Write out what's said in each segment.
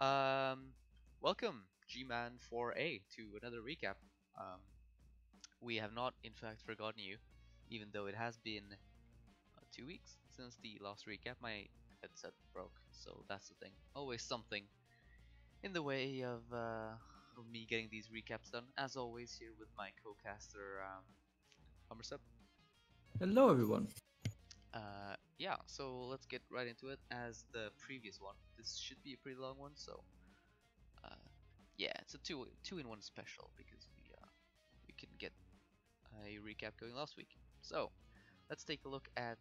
Welcome, GMAN 4A, to another recap. We have not, in fact, forgotten you, even though it has been 2 weeks since the last recap. My headset broke, so that's the thing. Always something in the way of me getting these recaps done. As always, here with my co-caster, Hummersep. Hello everyone. Yeah, so let's get right into it. As the previous one, this should be a pretty long one, so yeah, it's a two-in-one special because we couldn't get a recap going last week. So let's take a look at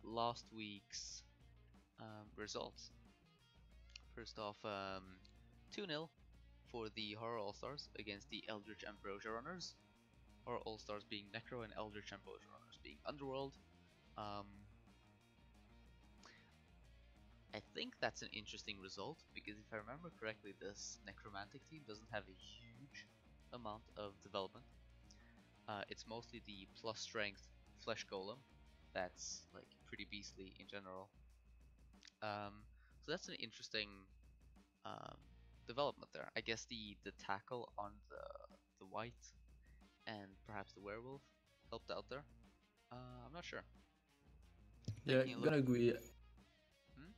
last week's results. First off, 2-0 for the Horror All-Stars against the Eldritch Ambrosia Runners. Horror All-Stars being Necro and Eldritch Ambrosia Runners being Underworld. I think that's an interesting result because if I remember correctly, this Necromantic team doesn't have a huge amount of development. It's mostly the plus strength Flesh Golem that's like pretty beastly in general. So that's an interesting development there. I guess the tackle on the white and perhaps the werewolf helped out there. I'm not sure. Yeah, you're gonna agree. Hmm?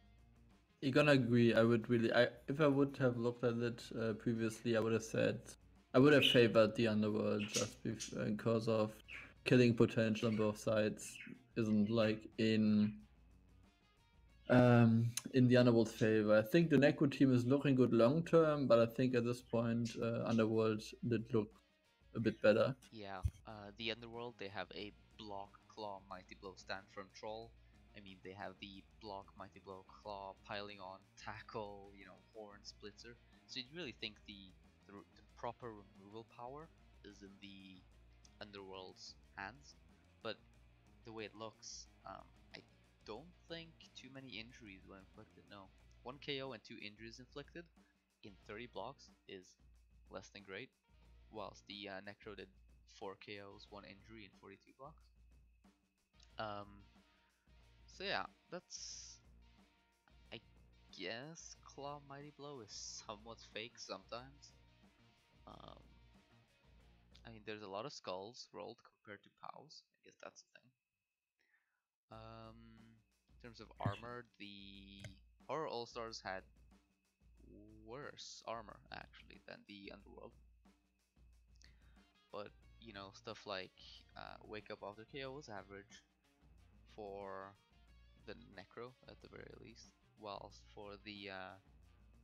You're gonna agree. If I would have looked at it previously, I would have favored the Underworld just because of killing potential on both sides isn't like in the Underworld's favor. I think the Necro team is looking good long term, but I think at this point Underworld did look a bit better. Yeah, the Underworld, they have a block, claw, mighty blow, stand firm, troll. I mean, they have the block, mighty blow, claw, piling on, tackle, you know, horn, splitzer. So you'd really think the proper removal power is in the Underworld's hands, but the way it looks, I don't think too many injuries were inflicted. No, 1 KO and 2 injuries inflicted in 30 blocks is less than great. Whilst the Necro did 4 KOs, 1 injury, and 42 blocks. So yeah, that's... I guess Claw Mighty Blow is somewhat fake sometimes. I mean, there's a lot of skulls rolled compared to POWs. I guess that's the thing. In terms of armor, the Horror All-Stars had worse armor, actually, than the Underworld. But you know, stuff like wake up after KO was average for the Necro at the very least, whilst for the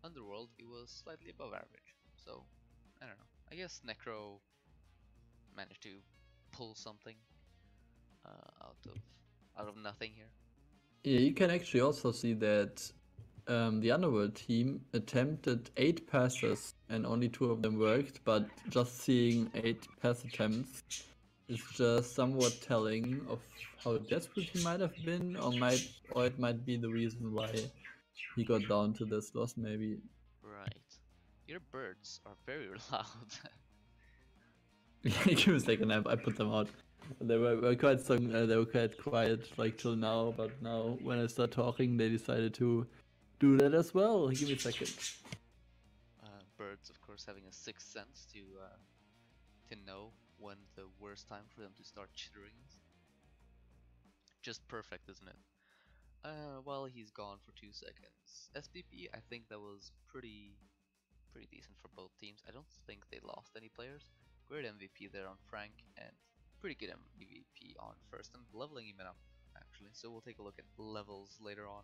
Underworld it was slightly above average. So I don't know. I guess Necro managed to pull something out of nothing here. Yeah, you can actually also see that the Underworld team attempted 8 passes and only 2 of them worked, but just seeing 8 pass attempts is just somewhat telling of how desperate he might have been, or it might be the reason why he got down to this loss maybe. Right. Your birds are very loud. Give me a second, I put them out. They were quite strong, they were quite quiet like till now, but now when I start talking they decided to do that as well. Give me a second. Birds, of course, having a sixth sense to know when the worst time for them to start chittering is. Just perfect, isn't it? Well, he's gone for 2 seconds. SPP, I think that was pretty decent for both teams. I don't think they lost any players. Great MVP there on Frank, and pretty good MVP on First, and leveling him up, actually. So we'll take a look at levels later on.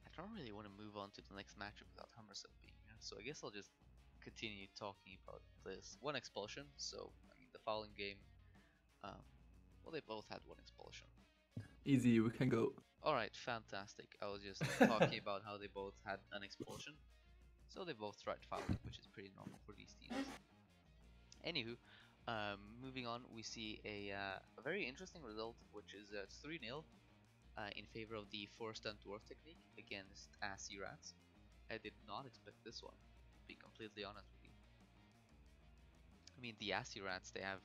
I don't really want to move on to the next matchup without Hummersep being here, so I guess I'll just continue talking about this. 1 expulsion, so I mean the following game, well, they both had 1 expulsion. Easy, we can go. Alright, fantastic. I was just talking about how they both had an expulsion. So they both tried fouling, which is pretty normal for these teams. Anywho, moving on, we see a very interesting result, which is 3-0 in favor of the Forest and Dwarf Technik against ASCII Rats. I did not expect this one, to be completely honest with you. I mean, the ASCII Rats, they have,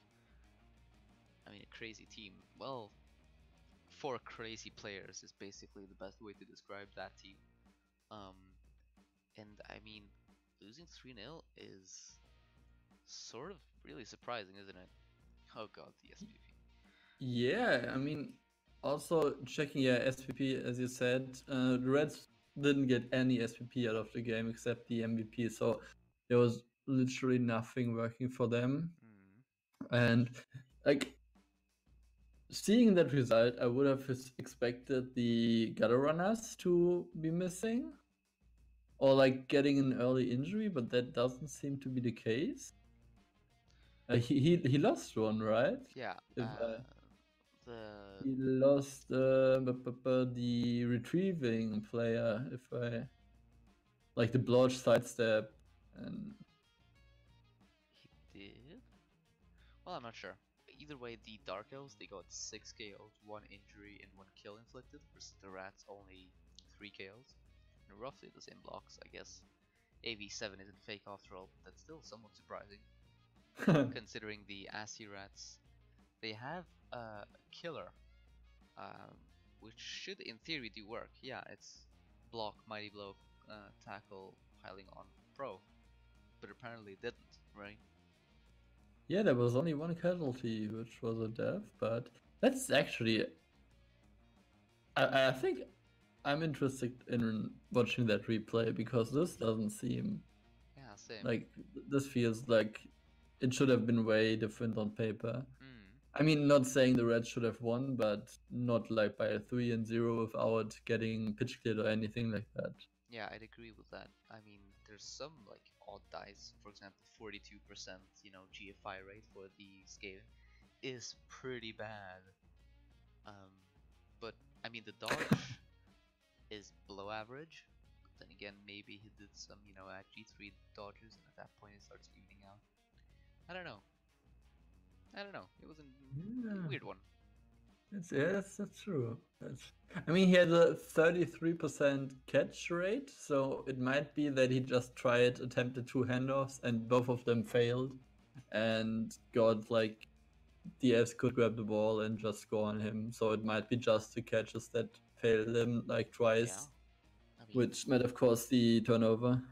I mean, a crazy team. Well, 4 crazy players is basically the best way to describe that team. And I mean, losing 3-0 is sort of really surprising, isn't it? Oh god, the SPP. Yeah, I mean, also checking SPP, as you said, the Reds didn't get any SPP out of the game except the MVP, so there was literally nothing working for them. And like seeing that result, I would have expected the gutter runners to be missing or like getting an early injury, but that doesn't seem to be the case. He lost one, right? Yeah, He lost the retrieving player, if I like the blodge sidestep, and he did? Well, I'm not sure. Either way, the Dark Elves, they got 6 KOs, 1 injury, and 1 kill inflicted, versus the Rats only 3 KOs. And roughly the same blocks, I guess. AV7 isn't fake after all, but that's still somewhat surprising. Considering the ASCII Rats, they have a killer, which should in theory do work. Yeah, it's block, mighty blow, tackle, piling on, pro. But apparently it didn't, right? yeah, there was only one casualty, which was a death, but that's actually I think I'm interested in watching that replay because this doesn't seem Yeah, same. like this feels like it should have been way different on paper. Mm. I mean, not saying the Reds should have won, but not like by a 3-0 without getting pitch cleared or anything like that. Yeah, I'd agree with that. I mean, there's some like odd dice. For example, 42%, GFI rate for the Skaven is pretty bad. But I mean, the dodge is below average. But then again, maybe he did some, at G3 dodges, and at that point it starts evening out. I don't know. It was a weird one. That's true. I mean, he had a 33% catch rate, so it might be that he just attempted 2 handoffs, and both of them failed, and got like DS could grab the ball and just score on him. So it might be just the catches that failed him like twice, Yeah. I mean, which might have caused the turnover.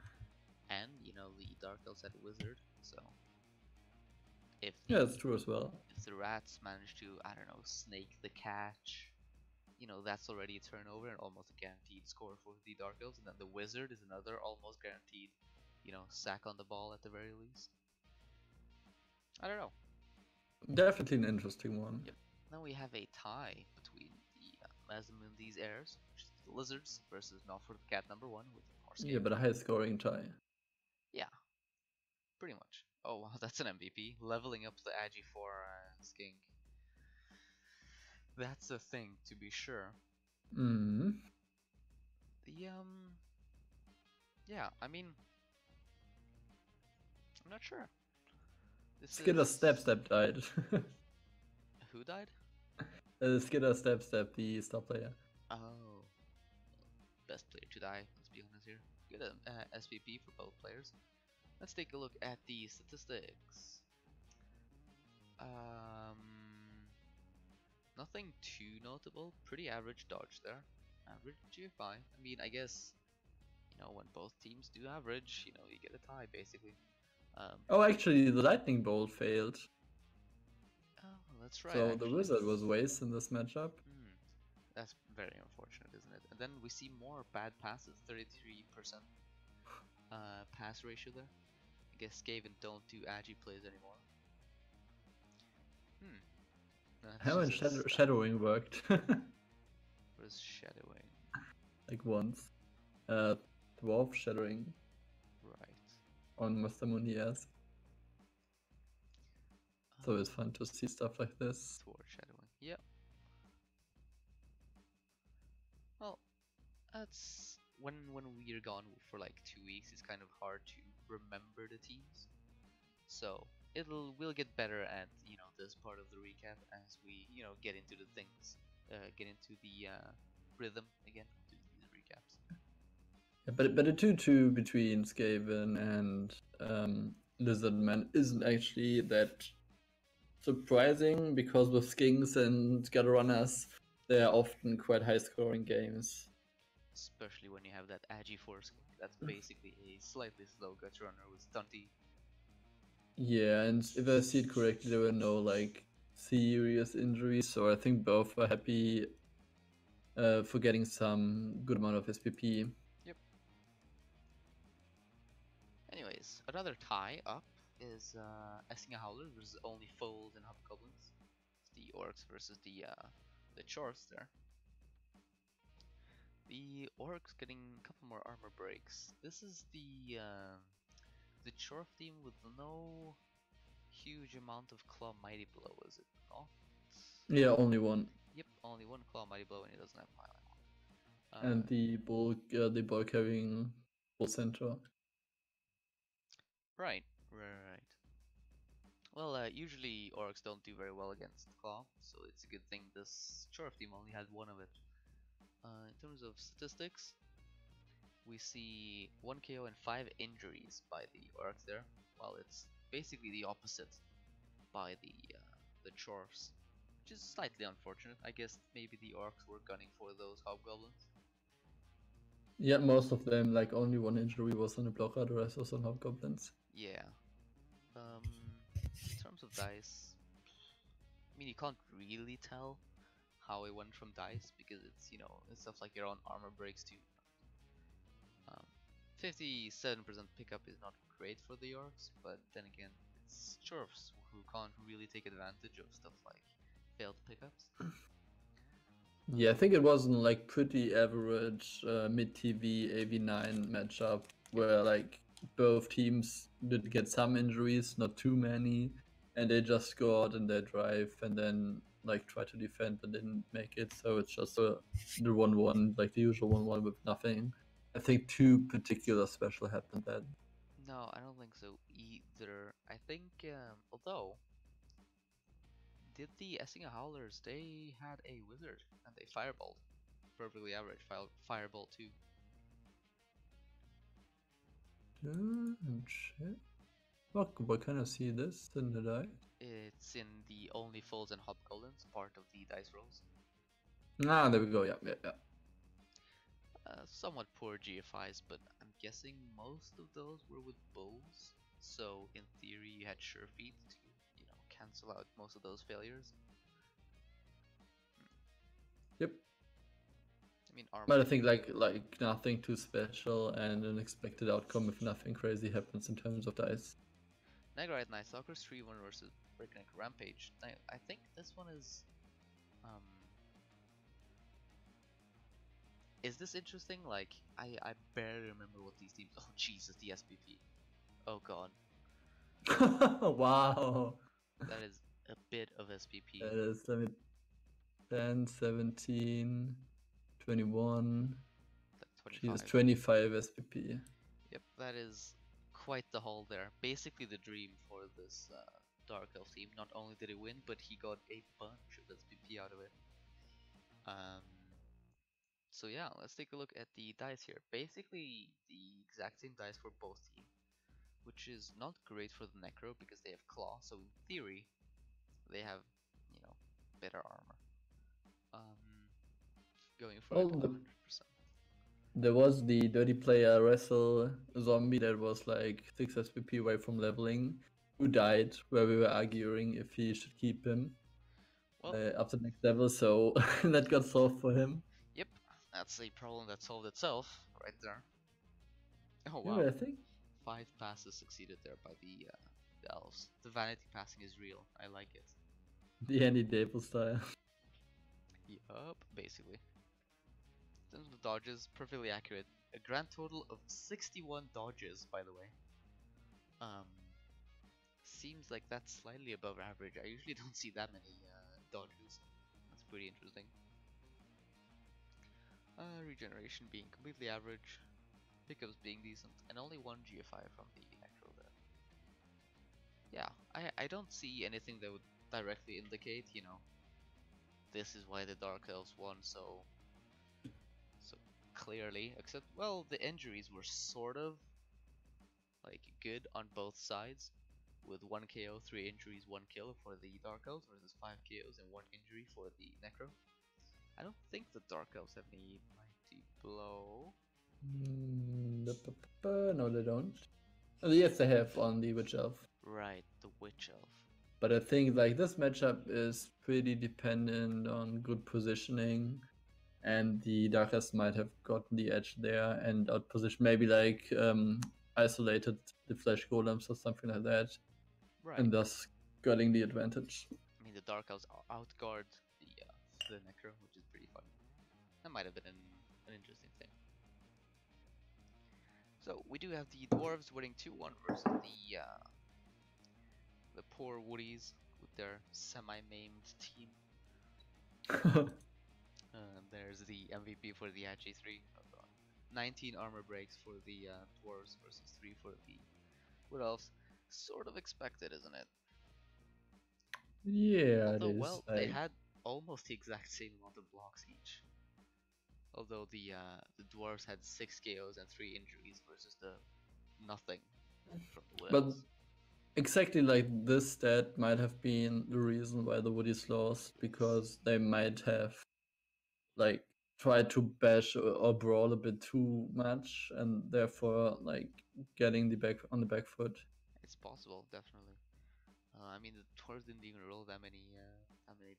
And the Dark Elves had a wizard, so if that's true as well. If the Rats manage to, I don't know, snake the catch, that's already a turnover and almost a guaranteed score for the Dark Elves. And then the Wizard is another almost guaranteed, sack on the ball at the very least. I don't know. Definitely an interesting one. Yep. Now we have a tie between the Mazdamundis Heirs, which is the Lizards, versus Norfolk Cat number 1 with Horse Game. Yeah, but a high scoring tie. Yeah, pretty much. Oh wow, that's an MVP. Leveling up the Agi for Skink. That's a thing, to be sure. Mm-hmm. Yeah, I mean, I'm not sure. Skidder Step died. Who died? Skidder Step, the star player. Oh, best player to die. Let's be honest here. Good SVP for both players. Let's take a look at the statistics. Nothing too notable. Pretty average dodge there. Average GFI. I mean, I guess, when both teams do average, you get a tie basically. Oh, actually, the lightning bolt failed. Oh, that's right. So the wizard was wasted in this matchup. That's very unfortunate, isn't it? And then we see more bad passes. 33% pass ratio there. I guess Skaven don't do Agi plays anymore. How much shadowing worked? What is shadowing? Like once. Dwarf shadowing. Right. On Mazdamundis Heirs. So it's fun to see stuff like this. Dwarf shadowing. Yep. Well, that's when we're gone for like 2 weeks. It's kind of hard to remember the teams. So we'll get better at this part of the recap as we get into the things, get into the rhythm again to these recaps. Yeah, but the 2-2 between Skaven and Lizardman isn't actually that surprising because with Skinks and Gutter Runners, they are often quite high-scoring games. especially when you have that Agi Force. That's basically a slightly slow Guts Runner with stunty. Yeah, and if I see it correctly, there were no like serious injuries, so I think both were happy for getting some good amount of SPP. Yep. Anyways, another tie up is Essinge Howlers versus only Foals and Hobgoblins. The Orcs versus the Chorfs there. The Orcs getting a couple more armor breaks. This is the Chorf team with no huge amount of Claw Mighty Blow, is it not? Yeah, only one. Yep, only one Claw Mighty Blow and he doesn't have Piling on. And the ball carrying full center. Right. Well, usually Orcs don't do very well against Claw, so it's a good thing this Chorf team only had one of it. In terms of statistics, we see 1 KO and 5 injuries by the Orcs there, while it's basically the opposite by the Chorfs, which is slightly unfortunate. I guess maybe the Orcs were gunning for those Hobgoblins. Yeah, most of them, like only one injury was on a blocker, the rest was on Hobgoblins. Yeah. In terms of dice, I mean, you can't really tell how it went from dice because it's, you know, it's stuff like your own armor breaks too. 57% pickup is not great for the Orcs, but then again, it's Chorfs who can't really take advantage of stuff like failed pickups. Yeah, I think it was an like pretty average mid-TV AV9 matchup where like both teams did get some injuries, not too many, and they just go out in their drive and then like try to defend but didn't make it. So it's just the 1-1, like the usual 1-1 with nothing. I think too particular special happened then. No, I don't think so either. I think, although, did the Essinge Howlers, they had a wizard and they fireballed. Perfectly average fireball too. What can I see this in the die? It's in the only Foals and Hobgoblins part of the dice rolls. Ah, there we go. Yeah. Somewhat poor GFIs, but I'm guessing most of those were with bows. So in theory, you had sure feet to, you know, cancel out most of those failures. Yep. I mean, armor. But I think like nothing too special and an expected outcome if nothing crazy happens in terms of dice. Nagarythe Nightstalkers 3-1 versus BreakNec Rampage. I think this one is this interesting? Like, I barely remember what these teams. Oh Jesus, the SPP. Oh god. Wow. That is a bit of SPP. That is 10, 17, 21. 25. Jesus, 25 SPP. Yep, that is quite the haul there. Basically the dream for this Dark Elf team. Not only did he win, but he got a bunch of SPP out of it. So yeah, let's take a look at the dice here. Basically the exact same dice for both teams, which is not great for the Necro because they have Claw, so in theory they have, you know, better armor. Going for it 100%. There was the Dirty Player Wrestle zombie that was like 6 SPP away from leveling, who died, where we were arguing if he should keep him up to the next level, so that got solved for him. Yep, that's a problem that solved itself right there. Oh wow, yeah, I think 5 passes succeeded there by the elves. The vanity passing is real, I like it. The Andy Dable style. Yup, basically. In terms of dodges, perfectly accurate. A grand total of 61 dodges, by the way. Seems like that's slightly above average. I usually don't see that many dodges. That's pretty interesting. Regeneration being completely average. Pickups being decent. And only one GFI from the Necro there. Yeah, I don't see anything that would directly indicate, you know, this is why the Dark Elves won so clearly, except, well, the injuries were sort of like good on both sides, with 1 KO, 3 injuries, 1 kill for the Dark Elves versus 5 KOs and 1 injury for the Necro. I don't think the Dark Elves have any like multi-blow. No, they don't. Oh, yes, they have on the Witch Elf. Right, the Witch Elf. But I think like this matchup is pretty dependent on good positioning, and the Darkest might have gotten the edge there and out position, maybe like isolated the Flesh Golems or something like that, Right. and thus getting the advantage. I mean, the Dark Elves outguard the Necro, which is pretty fun. That might have been an interesting thing. So we do have the Dwarves winning 2-1 versus the poor Woodies with their semi-maimed team. There's the MVP for the ASCII 3. 19 armor breaks for the Dwarves versus 3 for the Wood Elves. Sort of expected, isn't it? Yeah, Although, it is. well, they had almost the exact same amount of blocks each. Although the Dwarves had 6 KOs and 3 injuries versus the nothing from the Wood Elves. Exactly like this stat might have been the reason why the Woodies lost, because they might have like tried to bash or brawl a bit too much and therefore like getting the back foot. It's possible, definitely. I mean, the Dwarves didn't even roll that many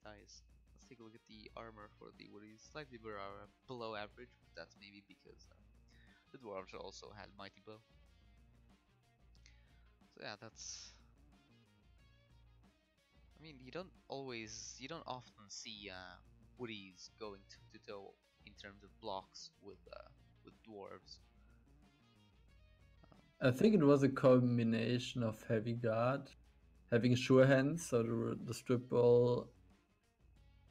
dice. Let's take a look at the armor for the Woodies. Slightly below average, but that's maybe because the Dwarves also had Mighty Blow. So yeah, that's... I mean, you don't often see Woodies going toe to toe in terms of blocks with Dwarves. I think it was a combination of heavy guard, having sure hands, so the strip ball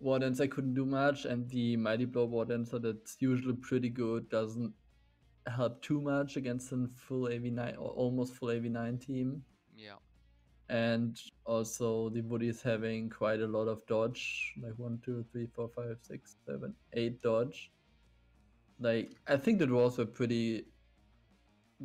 war dancer couldn't do much, and the mighty blow war dancer that's usually pretty good doesn't help too much against a full AV9 or almost full AV9 team. Yeah. And also the Woodies having quite a lot of dodge, like 1, 2, 3, 4, 5, 6, 7, 8 dodge. Like, I think the Dwarves were pretty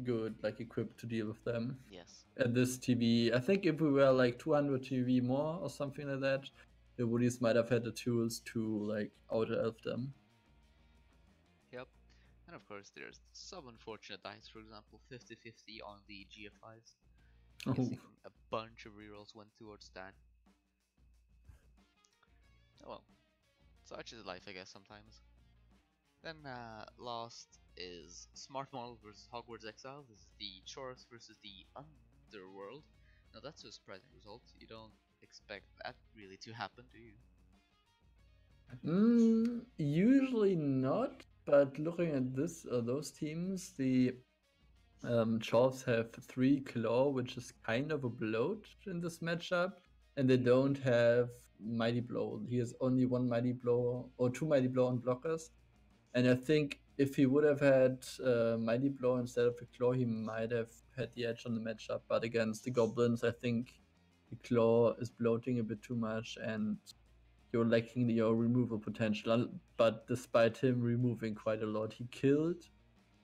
good, like equipped to deal with them. Yes. At this TV, I think if we were like 200 TV more or something like that, the Woodies might have had the tools to like out-elf them. Yep. And of course, there's some unfortunate dice. For example, 50-50 on the GFIs. I'm guessing a bunch of rerolls went towards that. Oh well, such is life, I guess, sometimes. Then last is Smart Model versus Hogwarts Exiles. This is the Chorus versus the Underworld. Now that's a surprising result. You don't expect that really to happen, do you? Usually not, but looking at those teams, the Chorfs have 3 claw, which is kind of a bloat in this matchup, and they don't have mighty blow. He has only 1 mighty blow or 2 mighty blow on blockers, and I think if he would have had mighty blow instead of a claw, he might have had the edge on the matchup. But against the goblins, I think the claw is bloating a bit too much, and you're lacking your removal potential. But despite him removing quite a lot, he killed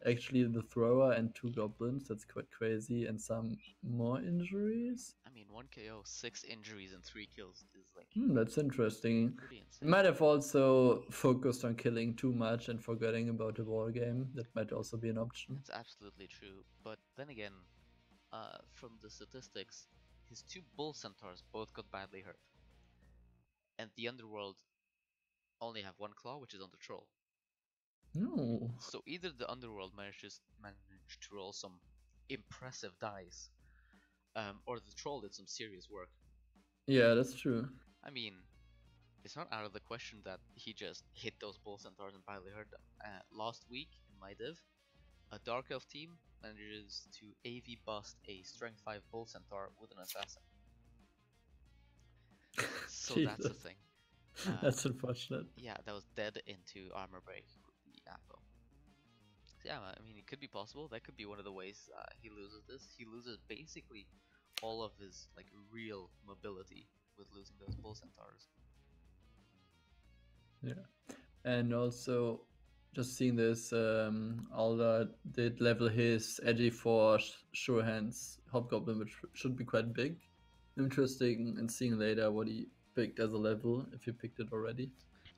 actually the thrower and 2 goblins. That's quite crazy, and some more injuries. I mean, 1 KO, 6 injuries, and 3 kills is like... that's interesting. Pretty insane. He might have also focused on killing too much and forgetting about the war game. That might also be an option. That's absolutely true. But then again, from the statistics, his 2 bull centaurs both got badly hurt. And the Underworld only have 1 claw, which is on the troll. No. So either the Underworld managed to roll some impressive dice, or the troll did some serious work. Yeah, that's true. I mean, it's not out of the question that he just hit those bull centaurs and badly hurt them. Last week in my div, a Dark Elf team manages to AV bust a Strength 5 bull centaur with an assassin. So that's the thing. That's unfortunate. Yeah, that was dead into armor break with the Apple. So yeah, I mean, it could be possible. That could be one of the ways he loses this. He loses basically all of his like real mobility with losing those bull centaurs. Yeah, and also just seeing this, Alda did level his edgy for sure hands Hobgoblin, which should be quite big. Interesting, and seeing later what he picked as a level, if he picked it already.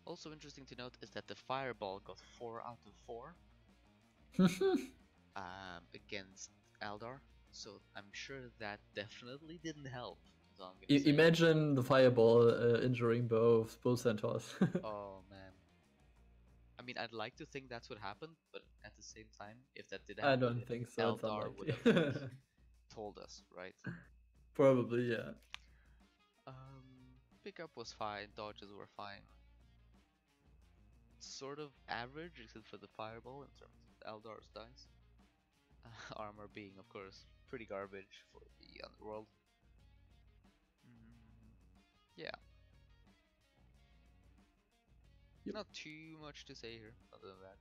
Also interesting to note is that the fireball got 4 out of 4 against Eldar, so I'm sure that definitely didn't help. Is all I'm gonna say. Imagine the fireball injuring both centaurs. Oh man. I mean, I'd like to think that's what happened, but at the same time, if that did I happen, don't think so. It's Eldar would unlikely. have told us, right? Probably, yeah. Pickup was fine, dodges were fine. Sort of average, except for the fireball in terms of Eldar's dice. Armor being, of course, pretty garbage for the underworld. Yeah. Yep. Not too much to say here, other than that.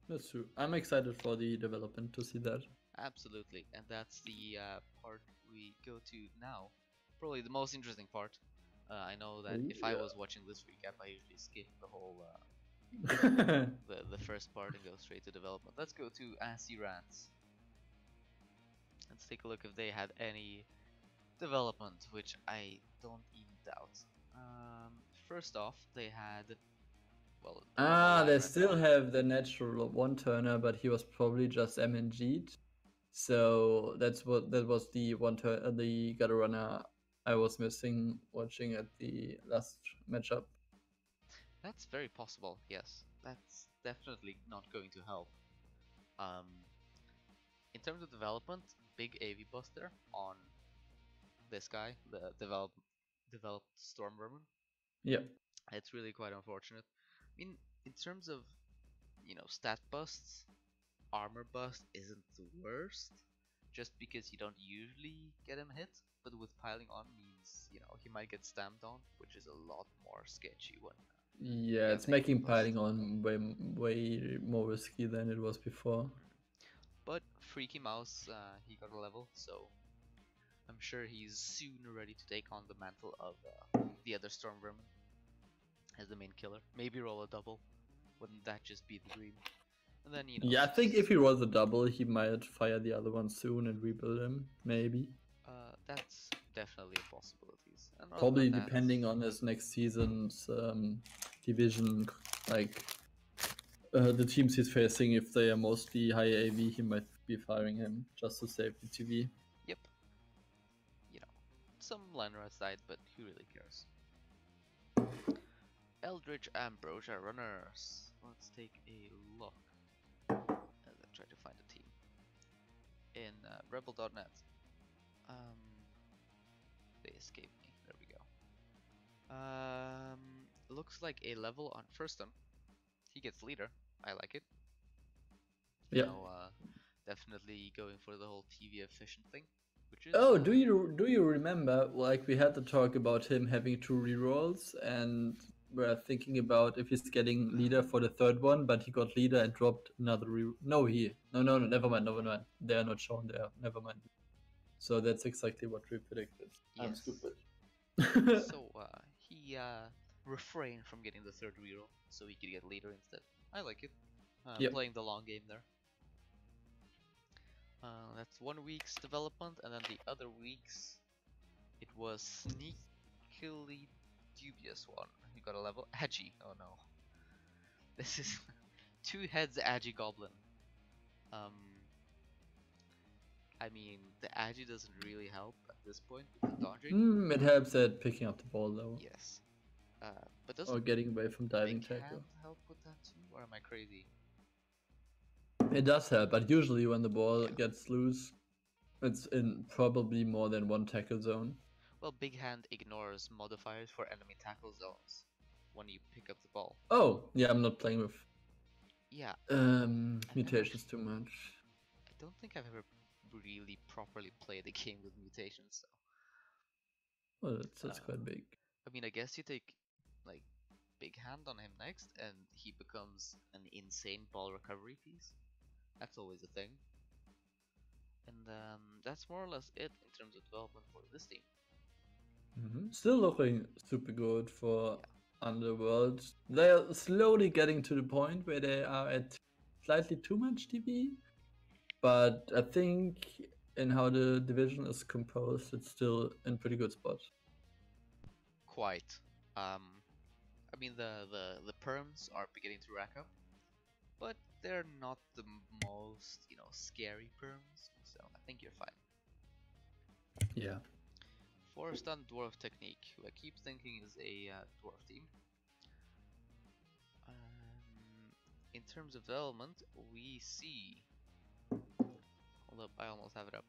That's true. I'm excited for the development to see that. Absolutely, and that's the part we go to now. Probably the most interesting part. I know that if I was watching this recap, I usually skip the whole the first part and go straight to development. Let's go to ASCII Rats. Let's take a look if they had any development, which I don't even doubt. First off, they had they still have the natural one-turner, but he was probably just MNG'd. So that was the one-turn, the gutter runner I was missing watching at the last matchup. That's very possible, yes. That's definitely not going to help. In terms of development, big AV buster on this guy, the developed Storm Vermin. Yeah. It's really quite unfortunate. I mean, in terms of, stat busts, armor bust isn't the worst, just because you don't usually get him hit, but with piling on means, he might get stamped on, which is a lot more sketchy when... Yeah, it's making piling on way more risky than it was before. But Freaky Mouse, he got a level, so I'm sure he's soon ready to take on the mantle of the other Storm Vermin as the main killer. Maybe roll a double. Wouldn't that just be the dream? And then, Yeah, I think if he rolls a double, he might fire the other one soon and rebuild him, maybe. That's definitely a possibility. Probably depending on his next season's division, like the teams he's facing. If they are mostly high AV, he might be firing him just to save the TV. Yep. Some Runenrs died, but who really cares? Eldricht Ambrosia Runenrs. Let's take a look as I try to find a team in REBBL.net. They escaped me. There we go. Looks like a level on Firstham. He gets leader. I like it. Yeah. Definitely going for the whole TV efficient thing. Which is, do you remember? Like we had to talk about him having 2 rerolls, and we're thinking about if he's getting leader for the third one, but he got leader and dropped another No, never mind. They are not shown there. Never mind. So that's exactly what we predicted. Yes. I'm stupid. So he refrained from getting the third reroll, so he could get leader instead. I like it. Playing the long game there. That's 1 week's development, and then the other week's, it was sneakily dubious one. You got a level Agi. Oh no, this is 2 heads Agi Goblin. I mean, the Agi doesn't really help at this point with the dodging. It helps at picking up the ball though. Yes. But doesn't or getting away from diving tackle. help with that too, or am I crazy? It does help, but usually when the ball gets loose, it's in probably more than 1 tackle zone. Well, Big Hand ignores modifiers for enemy tackle zones when you pick up the ball. Oh, yeah, I'm not playing with mutations too much. I don't think I've ever really properly played a game with mutations, so. Well, that's quite big. I mean, I guess you take like Big Hand on him next, and he becomes an insane ball recovery piece. That's always a thing. And that's more or less it in terms of development for this team. Still looking super good for Underworld. They're slowly getting to the point where they are at slightly too much TV, but I think in how the division is composed, it's still in pretty good spot. Quite. I mean, the perms are beginning to rack up, but they're not the most, scary perms, so I think you're fine. Yeah. Forest on Dwarf Technik, who I keep thinking is a Dwarf team. In terms of development, we see... Hold up, I almost have it up.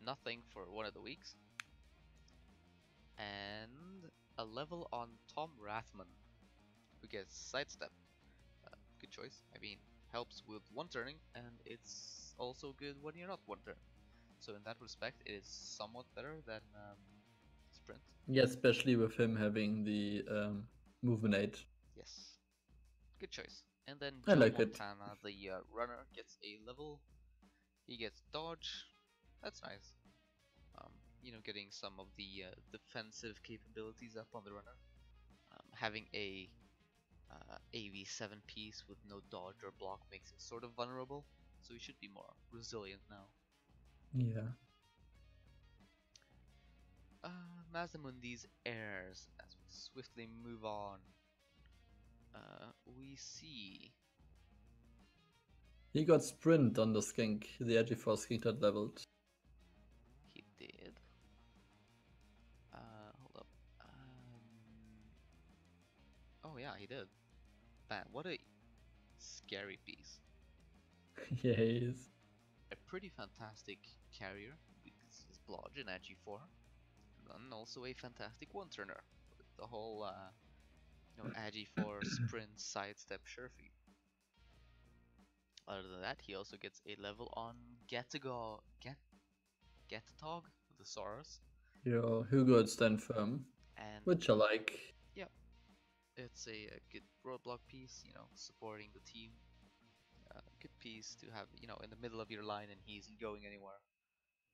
Nothing for one of the weeks. And a level on Tom Rathman, who gets Sidestep. Good choice. I mean, helps with one turning, and it's also good when you're not one turn. So in that respect, it is somewhat better than Sprint. Yeah, especially with him having the movement 8. Yes. Good choice. And then I Joe like it. Montana, the runner, gets a level. He gets dodge. That's nice. Getting some of the defensive capabilities up on the runner. Having a AV7 piece with no dodge or block makes it sort of vulnerable, so he should be more resilient now. Yeah. Mazdamundis Heirs, as we swiftly move on, we see... He got Sprint on the skink, the AG4 skink that leveled. He did. Hold up. Oh yeah, he did. Man, what a scary piece. Yeah, he is. A pretty fantastic carrier with his blodge in AG4. And also a fantastic one-turner with the whole AG4 sprint sidestep surefeed. Other than that, he also gets a level on Getagog, the Saurus. Yeah, who got stand firm, And which I like. yeah, it's a good roadblock piece, supporting the team. Good piece to have, in the middle of your line and he isn't going anywhere.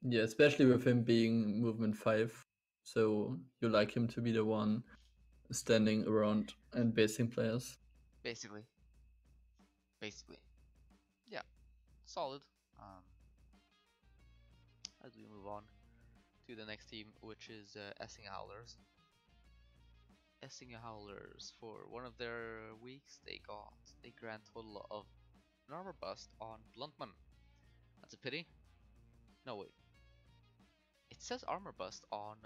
Yeah, especially with him being movement 5. So you like him to be the one standing around and basing players. Basically. Yeah, solid. As we move on to the next team, which is Essinge Howlers. Essinge Howlers, for one of their weeks, they got a grand total of an armor bust on Bluntman. That's a pity. No, wait. It says armor bust on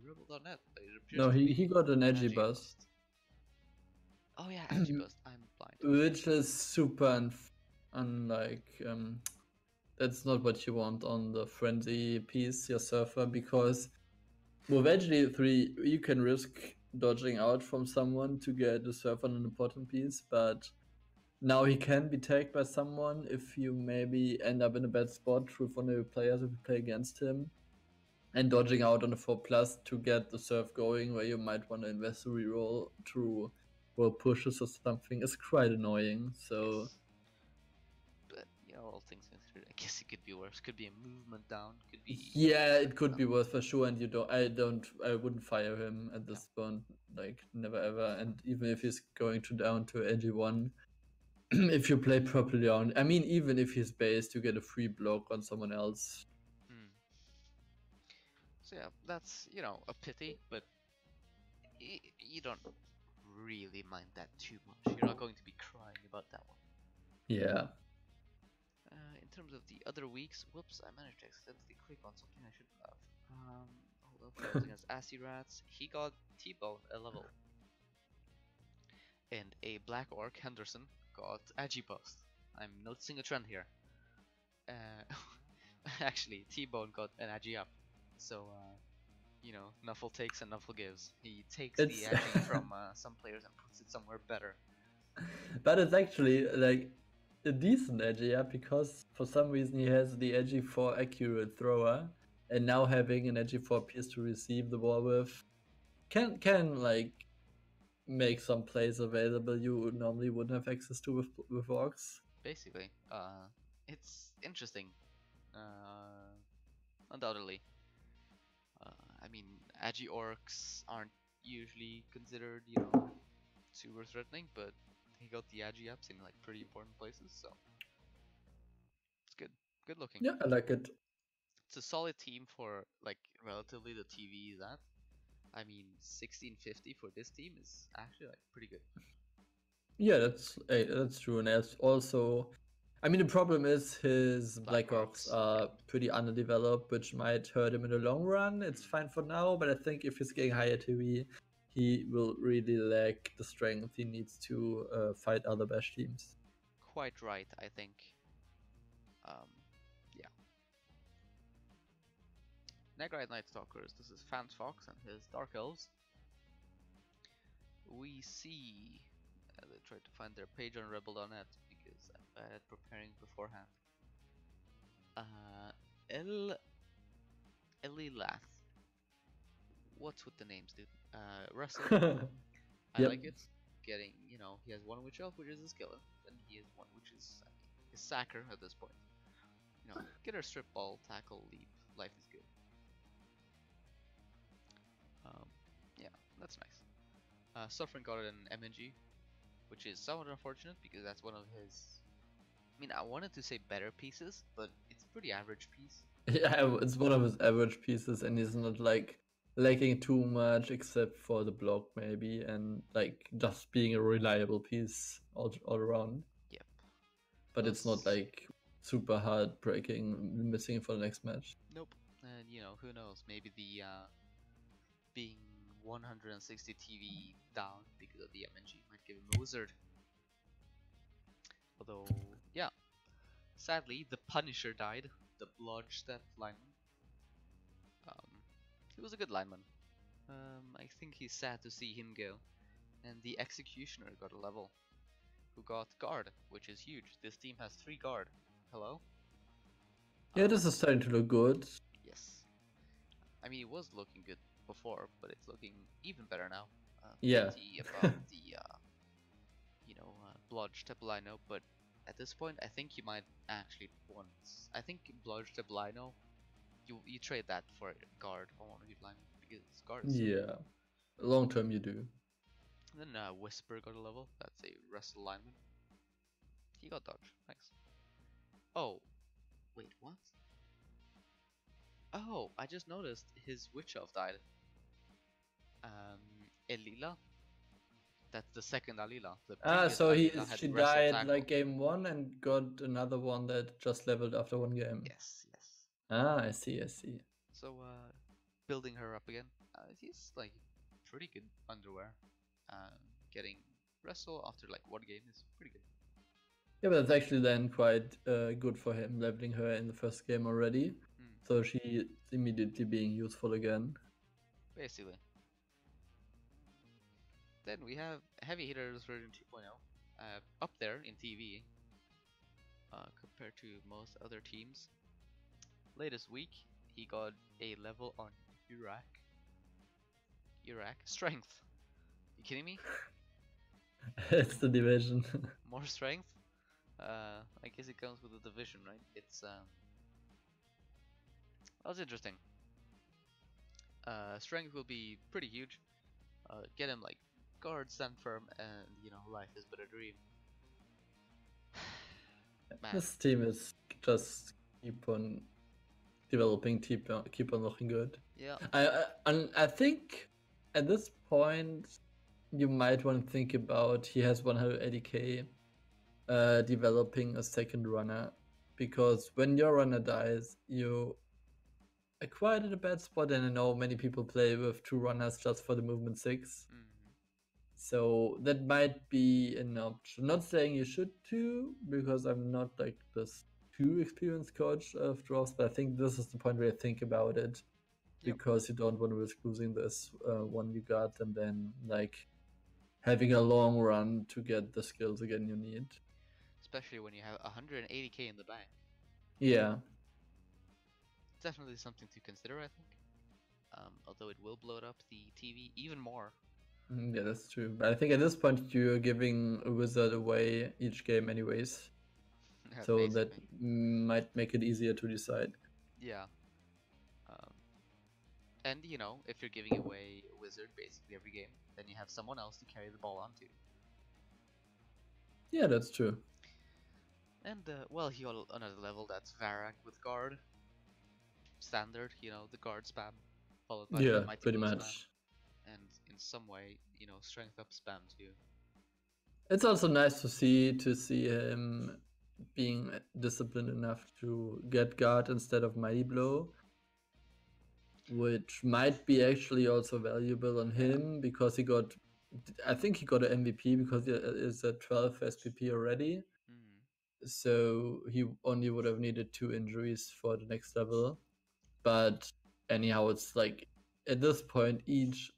REBBL.net, but it appears No, to be he got an edgy bust. Oh yeah, edgy bust. I'm blind. Which is super unlike that's not what you want on the frenzy piece, your surfer, because with edgy 3 you can risk dodging out from someone to get a surfer on an important piece, but now he can be tagged by someone if you maybe end up in a bad spot with one of your players if you play against him. And dodging out on a 4+ to get the surf going, where you might want to invest a reroll through roll pushes or something, is quite annoying. So, yes. But all things considered, I guess it could be worse. Could be a movement down. Could be. Yeah, it could be worse for sure. And I wouldn't fire him at this point. Like never ever. And even if he's going down to AG1, if you play properly on, I mean, even if he's based, you get a free block on someone else. So yeah, that's a pity, but you don't really mind that too much. You're not going to be crying about that one. Yeah. In terms of the other weeks, whoops, I managed to accidentally click on something I shouldn't have. Hold up, that was against ASCII Rats. He got T-Bone a level. And a Black Orc, Henderson, got Agibust. I'm noticing a trend here. Actually, T-Bone got an Agi up. So, Nuffle takes and Nuffle gives. He takes the Agi from some players and puts it somewhere better. But it's actually like a decent Agi up, because for some reason he has the Agi4 accurate thrower, and now having an Agi4 piece to receive the ball with can like make some plays available you normally wouldn't have access to with orcs. Basically, it's interesting. Undoubtedly. I mean, Agi orcs aren't usually considered, super threatening, but he got the Agi ups in like pretty important places, so it's good. Good looking. Yeah, I like it. It's a solid team for like relatively the TV is at. I mean, 1650 for this team is actually like pretty good. Yeah, that's true, and that's also, I mean, the problem is his Black Black Orcs Orcs, are yeah. pretty underdeveloped, which might hurt him in the long run. It's Mm. fine for now, but I think if he's getting higher TV, he will really lack the strength he needs to fight other bash teams. Quite right, I think. Yeah. Nagarythe Nightstalkers, this is Fox and his Dark Elves. We see, they tried to find their page on REBBL.net because I'm bad at preparing beforehand. Elilath. What's with the names, dude? Russell. I Yep. like it. Getting, he has one Witch Elf, which is a skeleton, and he has one which is his sacker at this point. Get her strip ball, tackle, leap. Life is good. Yeah, that's nice. Suffering got an MNG, which is somewhat unfortunate because that's one of his. I mean, I wanted to say better pieces, but it's a pretty average piece. Yeah, it's one of his average pieces, and he's not like lacking too much except for the block maybe, and like just being a reliable piece all around. Yep. But it's not like super heartbreaking missing for the next match. Nope. And who knows? Maybe the being 160 TV down because of the MNG might give him a wizard. Although, yeah. Sadly, the Punisher died. The Blodgestep lineman. He was a good lineman. I think he's sad to see him go. And the Executioner got a level. Who got guard, which is huge. This team has 3 guard. Hello? Yeah, this is starting to look good. Yes. I mean, it was looking good before, but it's looking even better now. Yeah. Above the, Blodgestep lino, but at this point, I think you might actually want. I think Blodgestep lino, you trade that for guard on one of your linemen because guard is yeah. Long term, you do. And then Whisper got a level. That's a wrestle lineman. He got dodge. Nice. Oh, wait, what? Oh, I just noticed his witch elf died. Elila. That's the second Alila. The So Alila had she wrestle died tackle. like game 1 and got another one that just leveled after 1 game. Yes. I see. So building her up again. He's like pretty good underwear. Getting wrestle after like 1 game is pretty good. Yeah, but that's actually then quite good for him, leveling her in the first game already. So she's immediately being useful again. Basically. Then we have Heavy Hitters version 2.0 up there in TV compared to most other teams. Latest week, he got a level on Iraq Strength. You kidding me? It's the division. More strength? I guess it comes with the division, right? It's that was interesting. Strength will be pretty huge. Get him like guard, stand firm, and life is but a dream. This team is just keep on developing, keep on looking good. Yeah. I think at this point you might want to think about he has 180k developing a second runner, because when your runner dies you are quite in a bad spot, and I know many people play with 2 runners just for the movement 6. So that might be an option. Not saying you should too, because I'm not like this too experienced coach of dwarves, but I think this is the point where you think about it, because you don't want to risk losing this one you got and then like having a long run to get the skills again you need. Especially when you have 180k in the bank. Yeah. Definitely something to consider, I think. Although it will bloat up the TV even more. Yeah, that's true. But I think at this point you're giving a wizard away each game anyways. So basically. That might make it easier to decide. Yeah. And if you're giving away a wizard basically every game, then you have someone else to carry the ball onto. Yeah, that's true. And well, he got another level that's Varag with guard. Standard, the guard spam, followed by the mighty pretty blow much. spam. and in some way, strength up spam too. It's also nice to see him being disciplined enough to get guard instead of mighty blow, which might be actually also valuable on him because I think he got an MVP because he is at 12 SPP already. So he only would have needed 2 injuries for the next level. But anyhow, it's like at this point, each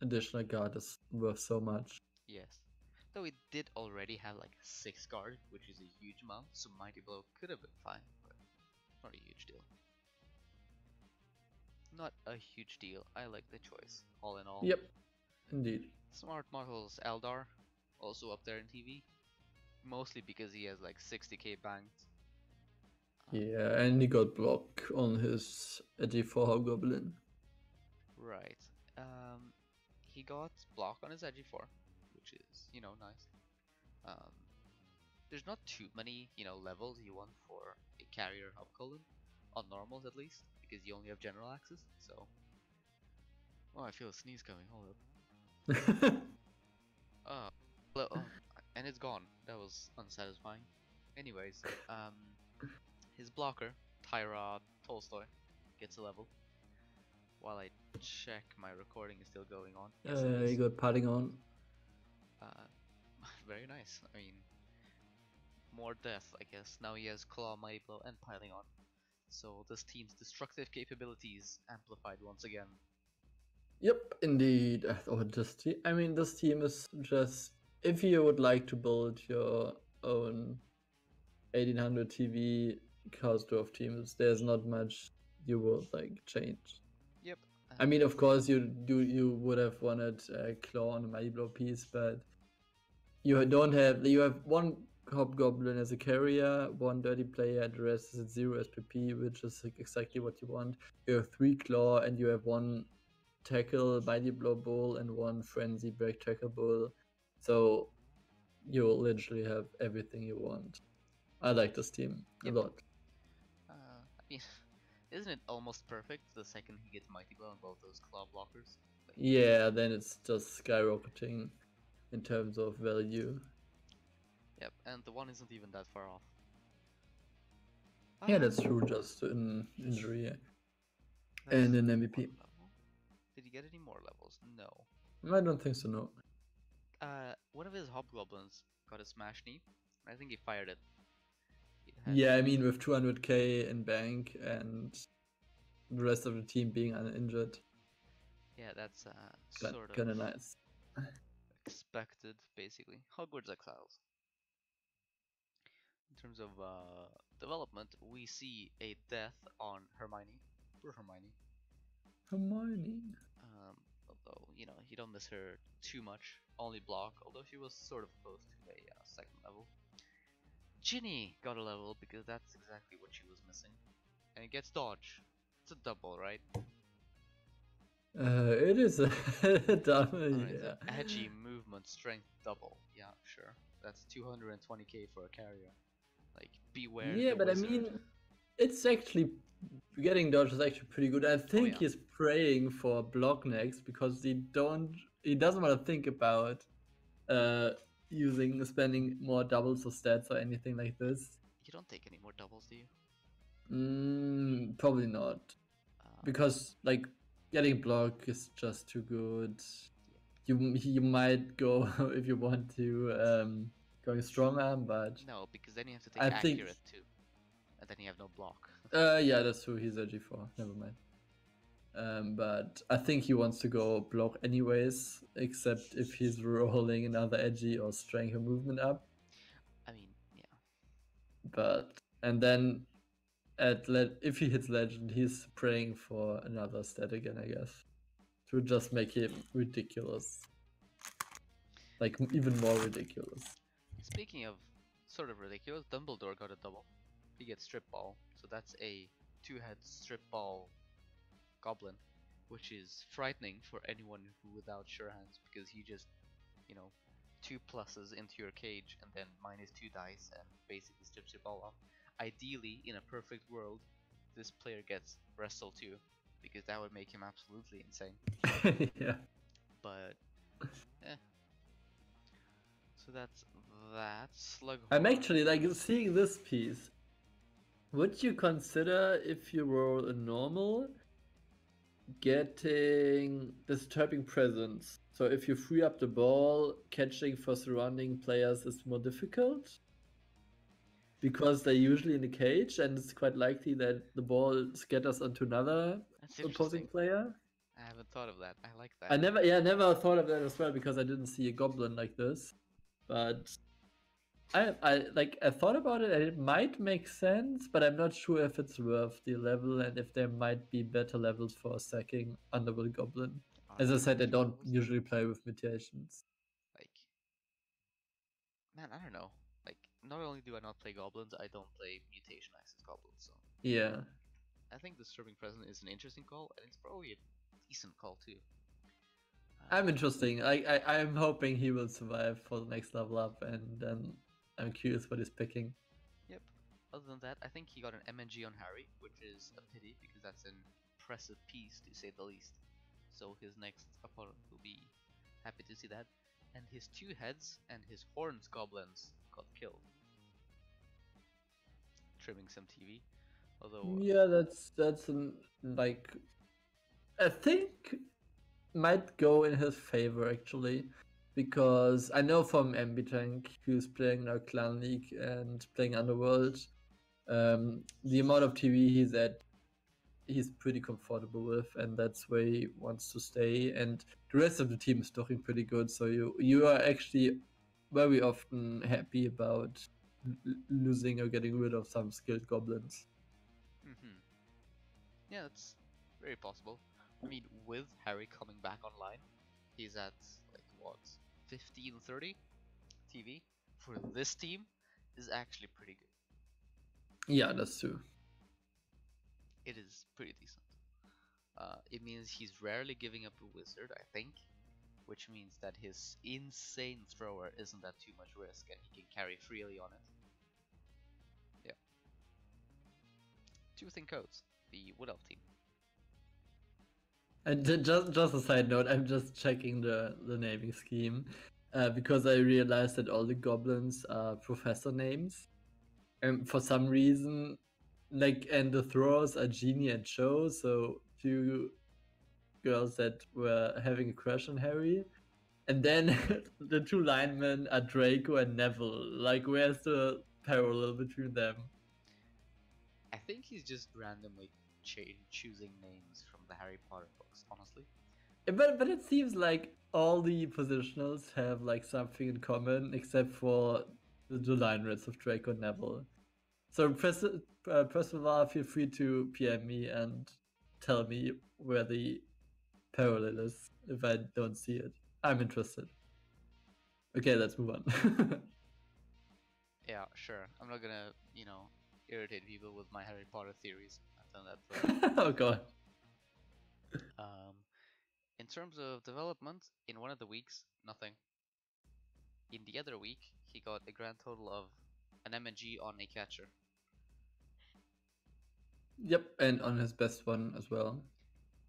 additional guard is worth so much. Yes. Though it did already have like 6 guard, which is a huge amount, so Mighty Blow could have been fine, but not a huge deal. Not a huge deal. I like the choice, all in all. Yep, indeed. Smart Models Eldar, also up there in TV. Mostly because he has like 60k banked. Yeah, and he got block on his G4 Hobgoblin. Right. He got block on his G4, which is, nice. There's not too many, levels you want for a carrier Hobgoblin, on normals at least, because you only have general access, so... Oh, I feel a sneeze coming, hold up. And it's gone. That was unsatisfying. Anyways, his blocker, Tyra Tolstoy, gets a level. While I check my recording is still going on. Yes, he got padding on. Very nice. I mean, more death, I guess. Now he has Claw, Mighty Blow, and Piling On. So this team's destructive capabilities amplified once again. Yep, indeed. This team is just... If you would like to build your own 1800 TV Chaos Dwarf teams, there's not much you would like change. Yep. I mean, of course, you would have wanted Claw on a Mighty Blow piece, but you have 1 Hobgoblin as a carrier, 1 dirty player, the rest is at 0 SPP, which is like exactly what you want. You have 3 Claw and you have 1 Tackle Mighty Blow Bull and 1 Frenzy Break Tackle Bull. So you literally have everything you want. I like this team a lot. I mean, isn't it almost perfect the second he gets Mighty Blow on both those claw blockers? Yeah, then it's just skyrocketing in terms of value. Yep, and the one isn't even that far off. Yeah, that's true, just an injury and an MVP. Did he get any more levels? No. I don't think so, no. One of his Hobgoblins got a smash knee. I think he fired it. Yeah, I mean, with 200k in bank and the rest of the team being uninjured. Yeah, that's sort of kind of nice. Expected, basically. Hogwarts Exiles. In terms of development, we see a death on Hermione. Poor Hermione. Although, you don't miss her too much. Only block, although she was sort of close to a second level. Ginny got a level because that's exactly what she was missing. And it gets dodge. It's a double, right? It is a double, yeah. Edgy movement strength double. Yeah, sure. That's 220k for a carrier. Like, beware. Yeah, but wizard. I mean, it's actually... Getting dodge is actually pretty good. I think he's praying for block next because he doesn't want to think about spending more doubles or stats or anything like this. You don't take any more doubles, do you? Probably not. Because like getting block is just too good. You might go if you want to going strong arm, but no, because then you have to take accurate too, and then you have no block. Yeah, that's true. He's a G4. Never mind. But I think he wants to go block anyways, except if he's rolling another edgy or strength or movement up. I mean, yeah. And then if he hits legend, he's praying for another stat again, I guess, to just make him ridiculous, like even more ridiculous. Speaking of sort of ridiculous, Dumbledore got a double. He gets Strip Ball, so that's a 2-head Strip Ball goblin, which is frightening for anyone without sure hands, because he just, 2 pluses into your cage and then -2 dice and basically strips your ball off. Ideally, in a perfect world, this player gets Wrestle 2, because that would make him absolutely insane. Yeah. But eh. So that's that. Slughorn. I'm actually like seeing this piece. Would you consider, if you were a normal, getting disturbing presence? So if you free up the ball, catching for surrounding players is more difficult? Because they're usually in the cage, and it's quite likely that the ball scatters onto another That's opposing interesting. player. I haven't thought of that. I like that. I never thought of that as well because I didn't see a goblin like this. But I thought about it and it might make sense, but I'm not sure if it's worth the level and if there might be better levels for sacking Underworld Goblin. As I said, I don't usually play with mutations. Like, man, I don't know. Like, not only do I not play goblins, I don't play mutation access goblins. So Yeah. I think Disturbing Present is an interesting call, and it's probably a decent call too. I'm interesting. I'm hoping he will survive for the next level up, and then I'm curious what he's picking. Yep. Other than that, I think he got an MNG on Harry, which is a pity because that's an impressive piece to say the least. So his next opponent will be happy to see that. And his 2 heads and his horns goblins got killed. Trimming some TV. Although yeah, that's like I think might go in his favor actually, because I know from MB who's playing now Clan League and playing Underworld, the amount of TV he's at, he's pretty comfortable with, and that's where he wants to stay. And the rest of the team is looking pretty good, so you are actually very often happy about losing or getting rid of some skilled goblins. yeah, that's very possible. I mean, with Harry coming back online, he's at like what, 15-30 TV for this team is actually pretty good. Yeah, that's true. It is pretty decent. It means he's rarely giving up a wizard, I think, which means that his insane thrower isn't at too much risk and he can carry freely on it. Yeah. 2 Thin Coats, the Wood Elf team. And just a side note, I'm just checking the naming scheme because I realized that all the goblins are professor names, and for some reason, and the throwers are Jeannie and Joe, so 2 girls that were having a crush on Harry, and then the 2 linemen are Draco and Neville. Like, where's the parallel between them? I think he's just randomly choosing names from the Harry Potter books, honestly. But it seems like all the positionals have like something in common, except for the line rats of Draco and Neville. So Percival, feel free to PM me and tell me where the parallel is if I don't see it. I'm interested. Okay, let's move on. Yeah, sure. I'm not gonna, irritate people with my Harry Potter theories. I've done that Oh god. In terms of development, in one of the weeks, nothing. In the other week, he got a grand total of an MNG on a catcher. Yep, and on his best one as well.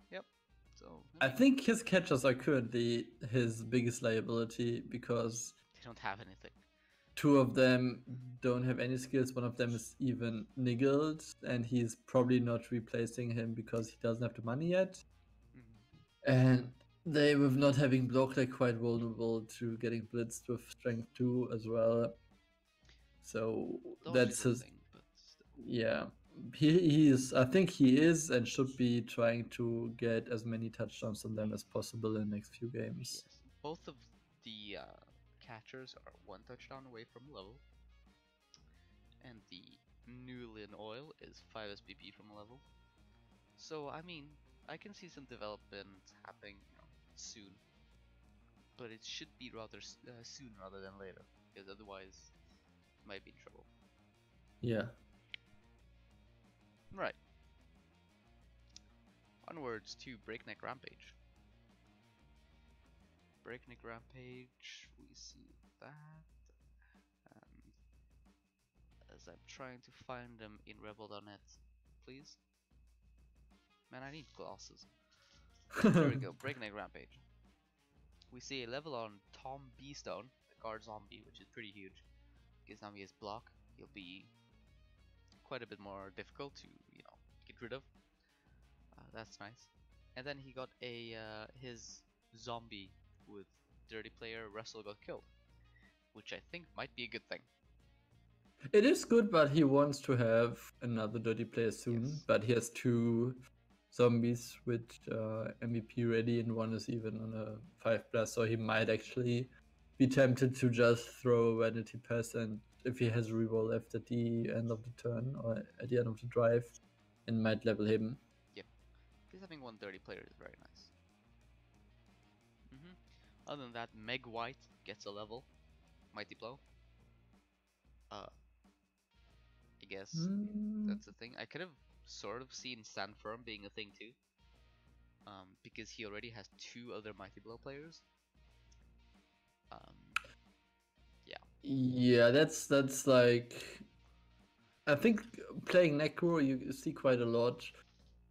Yep. So I think his catchers are currently his biggest liability because they don't have anything. 2 of them don't have any skills. One of them is even niggled, and he's probably not replacing him because he doesn't have the money yet. And they, with not having block, they're quite vulnerable to getting blitzed with strength 2 as well. So that's his thing, but yeah. He is. I think he is and should be trying to get as many touchdowns on them as possible in the next few games. Yes. Both of the catchers are 1 touchdown away from level, and the Newlin Oil is 5 SPP from level. So I mean, I can see some development happening soon, but it should be rather soon rather than later, because otherwise it might be in trouble. Yeah. Right. Onwards to BreakNec Rampage. BreakNec Rampage, we see that, and as I'm trying to find them in REBBL.net, please. Man, I need glasses. There we go, BreakNec Rampage. We see a level on Tom Beestone, the guard zombie, which is pretty huge. Because now he has block, he'll be quite a bit more difficult to, get rid of. That's nice. And then he got his zombie with dirty player Russell got killed, which I think might be a good thing. It is good, but he wants to have another dirty player soon. Yes. But he has 2 zombies with MVP ready, and one is even on a 5+, so he might actually be tempted to just throw a vanity pass, and if he has a reroll left at the end of the turn or at the end of the drive, and might level him. Yep. Because having one dirty player is very nice. Other than that, Meg White gets a level. Mighty Blow. I guess that's the thing. I could have sort of seen Stand Firm being a thing too. Because he already has 2 other Mighty Blow players. Yeah, that's like, I think playing Necro you see quite a lot,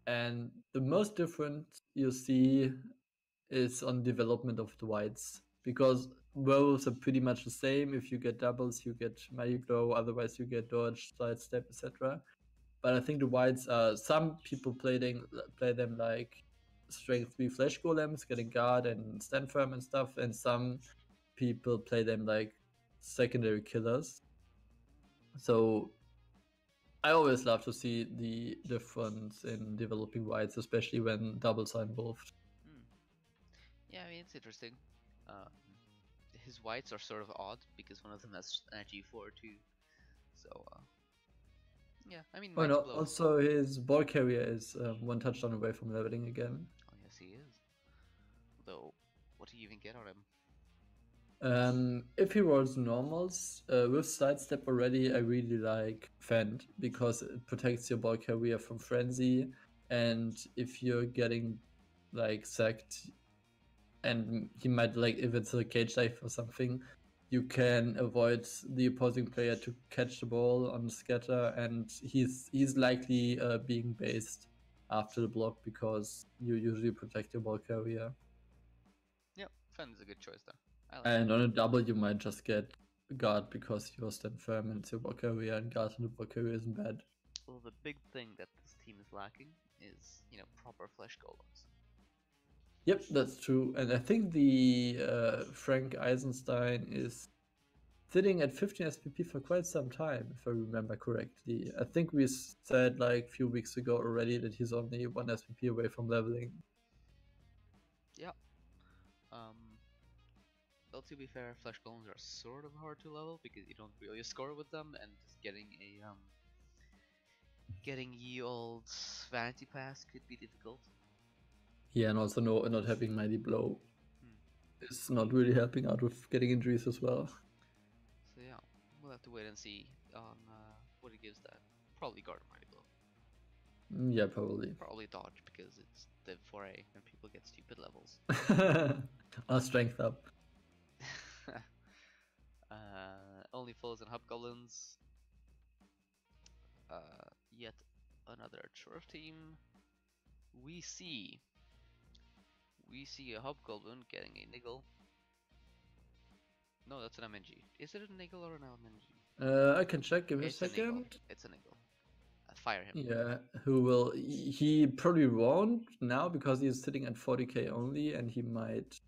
and the most different you see is on development of the whites, because werewolves are pretty much the same. If you get doubles, you get Mighty Blow, otherwise you get dodge, sidestep, etc. But I think the whites are, some people play them like strength 3 flesh golems, getting guard and stand firm and stuff, and some people play them like secondary killers. So I always love to see the difference in developing whites, especially when doubles are involved. Yeah, I mean, it's interesting. His whites are sort of odd because one of them has an G4 too. So, yeah, I mean, Mighty Blow. Also, his ball carrier is 1 touchdown away from leveling again. Oh, yes, he is. Though, what do you even get on him? If he rolls normals, with sidestep already, I really like Fend, because it protects your ball carrier from frenzy, and if you're getting like sacked, and he might, like, if it's a cage dive or something, you can avoid the opposing player to catch the ball on the scatter, and he's likely being based after the block because you usually protect your ball carrier. Yep, Fend is a good choice there. And on a double, you might just get guard because you're stand firm and it's your ball carrier, and guard on the ball carrier isn't bad. Well, the big thing that this team is lacking is, proper flesh golems. Yep, that's true. And I think the Frank Eisenstein is sitting at 15 SPP for quite some time, if I remember correctly. I think we said like a few weeks ago already that he's only 1 SPP away from leveling. Yeah. Well, to be fair, flesh golems are sort of hard to level because you don't really score with them, and just getting ye old vanity pass could be difficult. Yeah, and also not having Mighty Blow is not really helping out with getting injuries as well. So yeah, we'll have to wait and see on what it gives that. Probably guard Mighty Blow. Yeah, probably. Probably dodge because it's the 4A and people get stupid levels. Or strength up. Only Foals and Hobgoblins. Yet another Dwarf team. We see a Hobgoblin getting a Niggle. No, that's an MNG. Is it a Niggle or an MNG? I can check. Give me a second. It's a Niggle. Fire him. Yeah, he probably won't now because he's sitting at 40k only, and he might.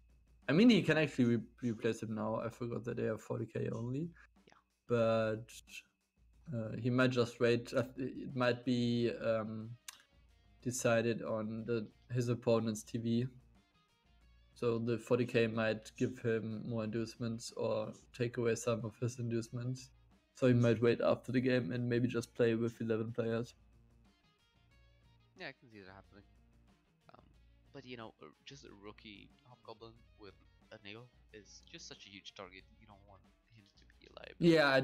I mean, he can actually replace him now. I forgot that they are 40k only. Yeah. But he might just wait. It might be decided on his opponent's TV. So the 40k might give him more inducements or take away some of his inducements. So he might wait after the game and maybe just play with 11 players. Yeah, I can see that happening. But just a rookie Hobgoblin with a Niggle is just such a huge target. You don't want him to be alive. Yeah, I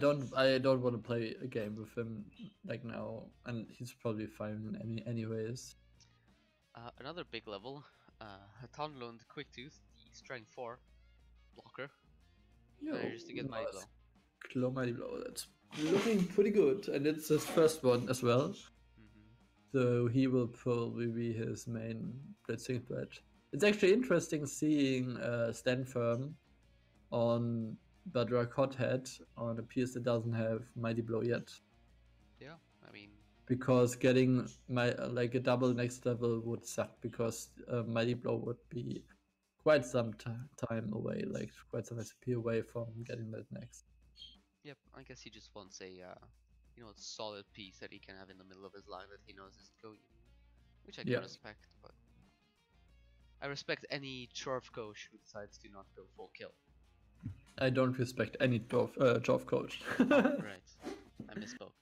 don't want to play a game with him like now, and he's probably fine anyways. Another big level, Tonlund Quicktooth, the Strength 4 blocker. Manages to get Mighty Blow. Mighty Blow, that's looking pretty good, and it's his first one as well. So he will probably be his main blitzing threat. It's actually interesting seeing Stand Firm on Badrak Hothead on a piece that doesn't have Mighty Blow yet. Yeah, I mean, Because getting like a double next level would suck, because Mighty Blow would be quite some time away, like quite some SP away from getting that next. yep. I guess he just wants a solid piece that he can have in the middle of his line that he knows isn't going anywhere, which I can respect. But I respect any Dwarf coach who decides to not go full kill. I don't respect any Dwarf coach. Oh, right, I misspoke.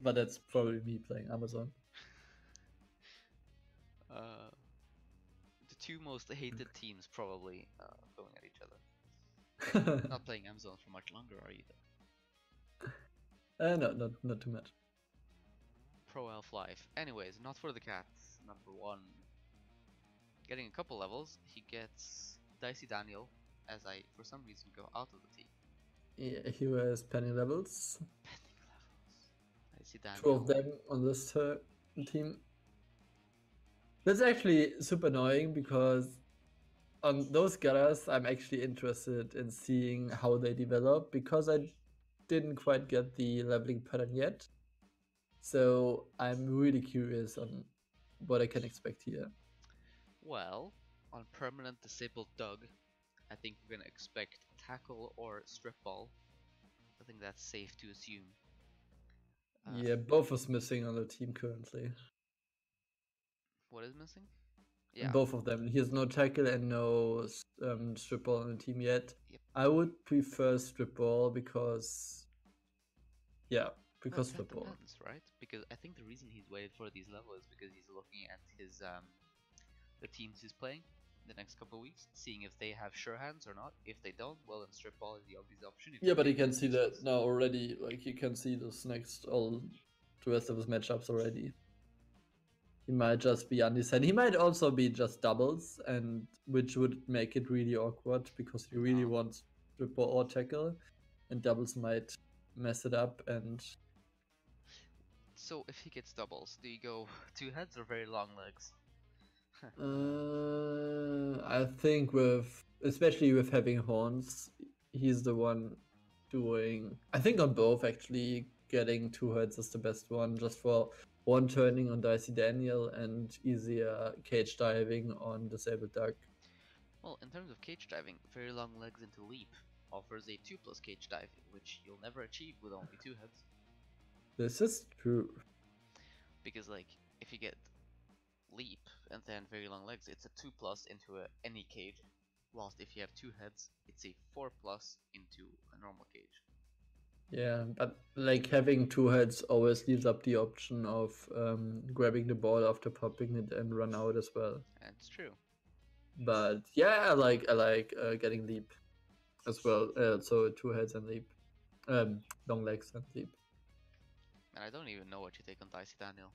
But that's probably me playing Amazon. The two most hated teams probably going at each other. Not playing Amazon for much longer, are you? No, not too much. Pro Elf Life. Anyways, not for the cats. Number 1. Getting a couple levels, he gets Dicey Daniel, as I, for some reason, go out of the team. Yeah, he has penny levels. Pending levels. Dicey Daniel. 2 of them on this team. That's actually super annoying, because on those gutters, I'm actually interested in seeing how they develop, because I didn't quite get the leveling pattern yet. So I'm really curious on what I can expect here. Well, on permanent disabled Doug, I think we're gonna expect tackle or strip ball. I think that's safe to assume. Yeah, both is missing on the team currently. What is missing? Yeah. Both of them. He has no tackle and no strip ball on the team yet. Yep. I would prefer strip ball because, That strip ball. depends, right? Because I think the reason he's waited for these levels is because he's looking at his the teams he's playing the next couple of weeks, seeing if they have sure hands or not. If they don't, well, then strip ball is the obvious option. Yeah, but he can see that now already. Like, he can see this next all the rest of his matchups already. He might just be undecided. He might also be just doubles, and which would make it really awkward, because he really wants strip ball or tackle, and doubles might mess it up. And so if he gets doubles, do you go 2 heads or very long legs? I think especially with having horns, he's the one doing. I think on both, actually, getting 2 heads is the best one, just for one turning on Dicey Daniel and easier cage diving on Disabled Duck. Well, in terms of cage diving, very long legs into leap offers a 2+ cage dive, which you'll never achieve with only 2 heads. This is true. Because, like, if you get leap and then very long legs, it's a 2+ into any cage, whilst if you have 2 heads, it's a 4+ into a normal cage. Yeah, but like having 2 heads always leaves up the option of grabbing the ball after popping it and run out as well. That's true. But yeah, I like getting leap as well. So 2 heads and leap, long legs and leap. And I don't even know what you take on Dicey Daniel.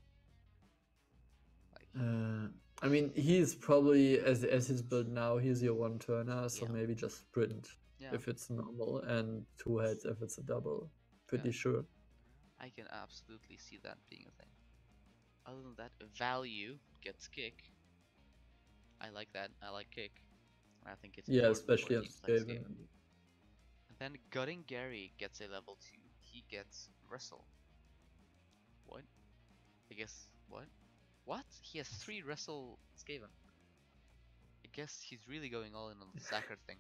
I mean, he's probably, as he's built now, he's your 1-turner, so maybe just sprint if it's normal, and 2 heads if it's a double. Pretty sure. I can absolutely see that being a thing. Other than that, value gets kick. I like that. I like kick. I think it's especially on Skaven. And then Gutting Gary gets a level 2. He gets wrestle. What? I guess what? What? He has 3 wrestle Skaven. I guess he's really going all in on the Sacker thing.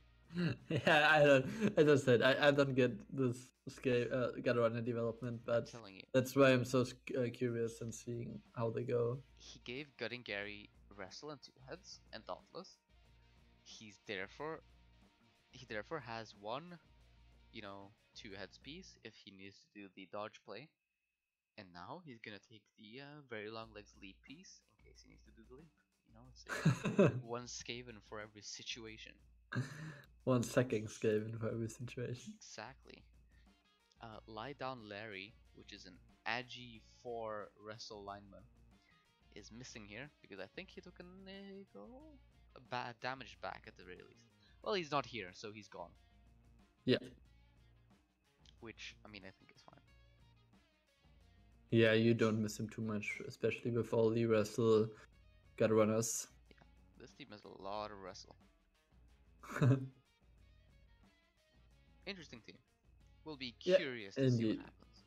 Yeah, I don't. As I said, I don't get this Gatorana development, but that's why I'm so curious and seeing how they go. He gave Gutting Gary wrestle and 2 heads and dauntless. He therefore has 1, 2 heads piece if he needs to do the dodge play. And now he's gonna take the very long legs leap piece in case he needs to do the leap. It's 1 Skaven for every situation. 1 second Skaven for every situation. Exactly. Lie Down Larry, which is an Agi 4 wrestle lineman, is missing here because I think he took a bad damage back at the very least. Well, he's not here, so he's gone. Yeah. Which, I mean, I think is fine. Yeah, you don't miss him too much, especially with all the wrestle gut runners. This team has a lot of wrestle. Interesting team. We'll be Yeah, curious to see what indeed. happens.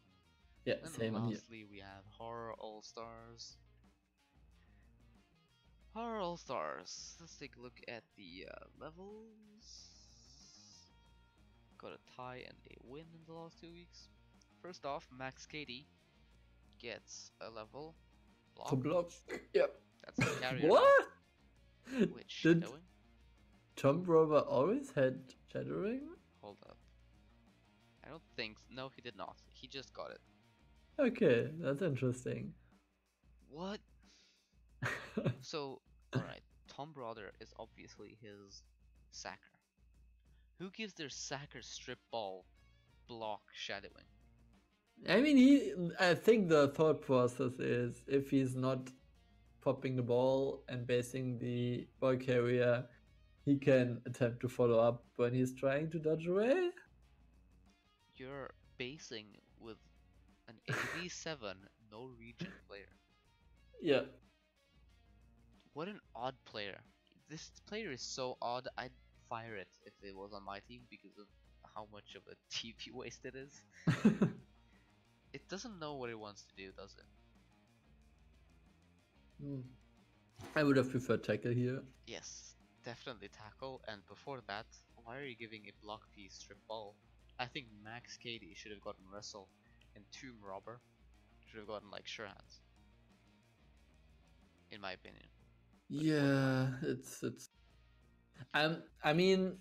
Yeah, And same on here. lastly, we have Horror All-Stars. Horror All-Stars. Let's take a look at the levels. Got a tie and a win in the last 2 weeks. First off, Max Katie gets a level. For Block. block. Yep. That's a carrier What? now. Which Did shadowing? Tom Rover always had shadowing? Hold up. I don't think. No, he did not. He just got it. Okay, that's interesting. What? So, alright. Tom Brother is obviously his sacker. Who gives their sacker strip ball block shadowing? I mean, I think the thought process is if he's not popping the ball and basing the ball carrier, he can attempt to follow up when he's trying to dodge away. You're basing with an AV7 Norwegian player. Yeah. What an odd player. This player is so odd, I'd fire it if it was on my team because of how much of a TP waste it is. It doesn't know what it wants to do, does it? I would have preferred tackle here. Yes, definitely tackle. And before that, why are you giving a block piece strip ball? I think Max Cady should have gotten wrestle and Tomb Robber should have gotten like sure hands. In my opinion. Yeah, it's. I mean,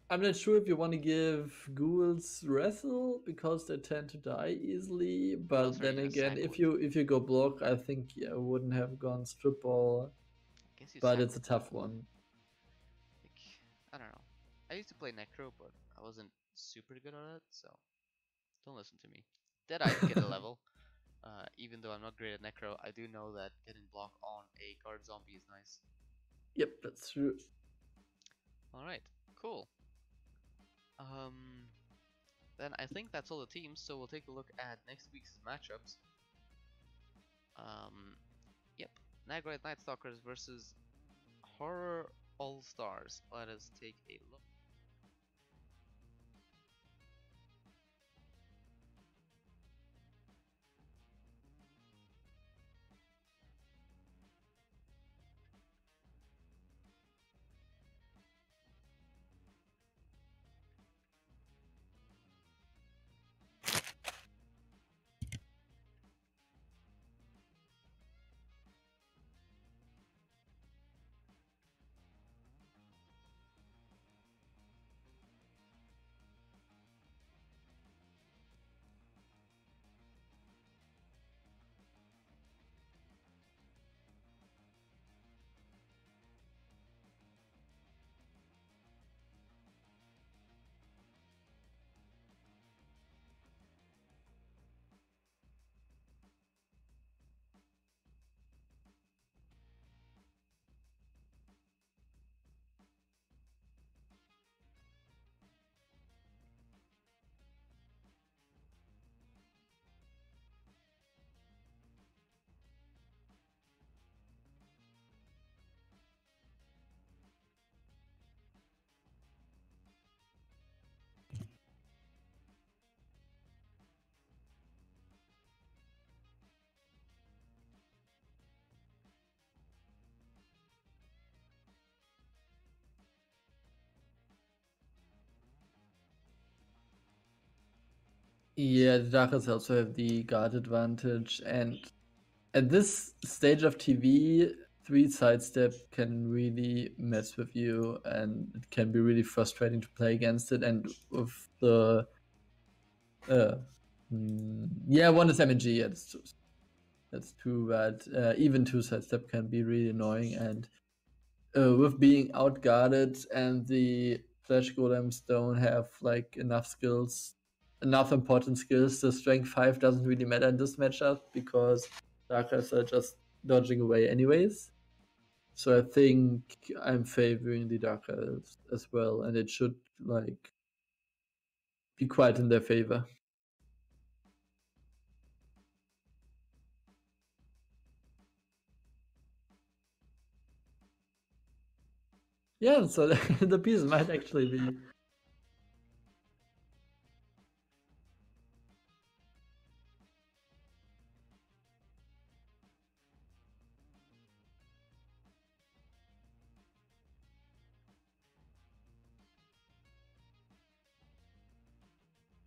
I'm not sure if you want to give ghouls wrestle because they tend to die easily. But then again, if you go block, I think I wouldn't have gone strip ball. But it's a tough one. Like, I don't know. I used to play Necro, but I wasn't super good at it, so don't listen to me. Did I get a level? Even though I'm not great at Necro, I do know that getting block on a guard zombie is nice. Yep, that's true. Alright, cool. Then I think that's all the teams, so we'll take a look at next week's matchups. Yep, Nagarythe Nightstalkers versus Horror All-Stars. Let us take a look. Yeah, the Darkers also have the guard advantage, and at this stage of TV, 3 sidestep can really mess with you, and it can be really frustrating to play against it. And with the one is MG, yeah, that's too bad. Even 2 sidestep can be really annoying, and with being outguarded and the flash golems don't have like enough important skills, the strength 5 doesn't really matter in this matchup because Darkers are just dodging away anyways. So I think I'm favoring the Darkers as well, and it should like be quite in their favor. Yeah, so the piece might actually be.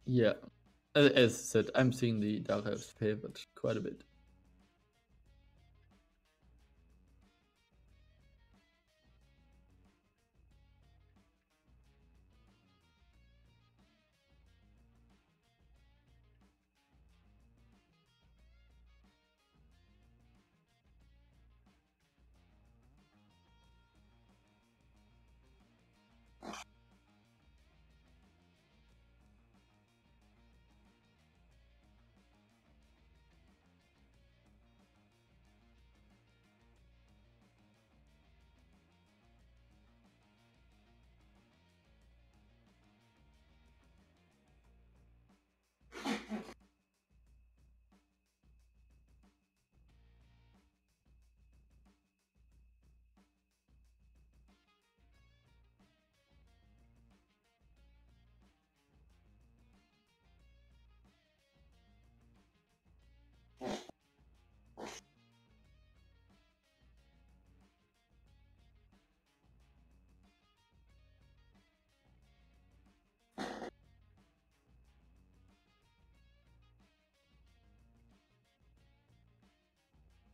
Yeah, as I said, I'm seeing the Dark Elves favored quite a bit.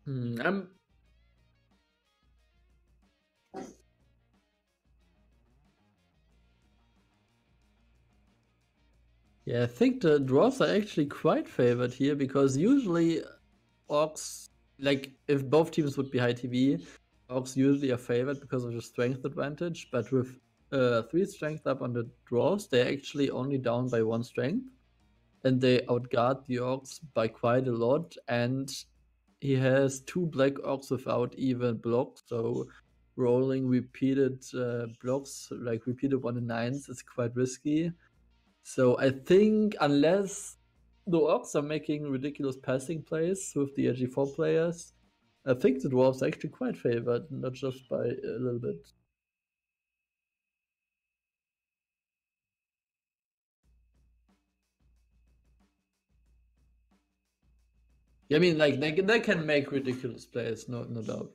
I'm Yeah, I think the dwarves are actually quite favored here because usually orcs, like if both teams would be high TV, orcs usually are favored because of the strength advantage. But with 3 strength up on the dwarves, they're actually only down by 1 strength, and they outguard the orcs by quite a lot. And he has 2 black orcs without even blocks, so rolling repeated blocks, like repeated 1 and 9s, is quite risky. So I think unless the orcs are making ridiculous passing plays with the AG4 players, I think the dwarves are actually quite favored, not just by a little bit. Yeah, I mean, like they can make ridiculous plays, no doubt.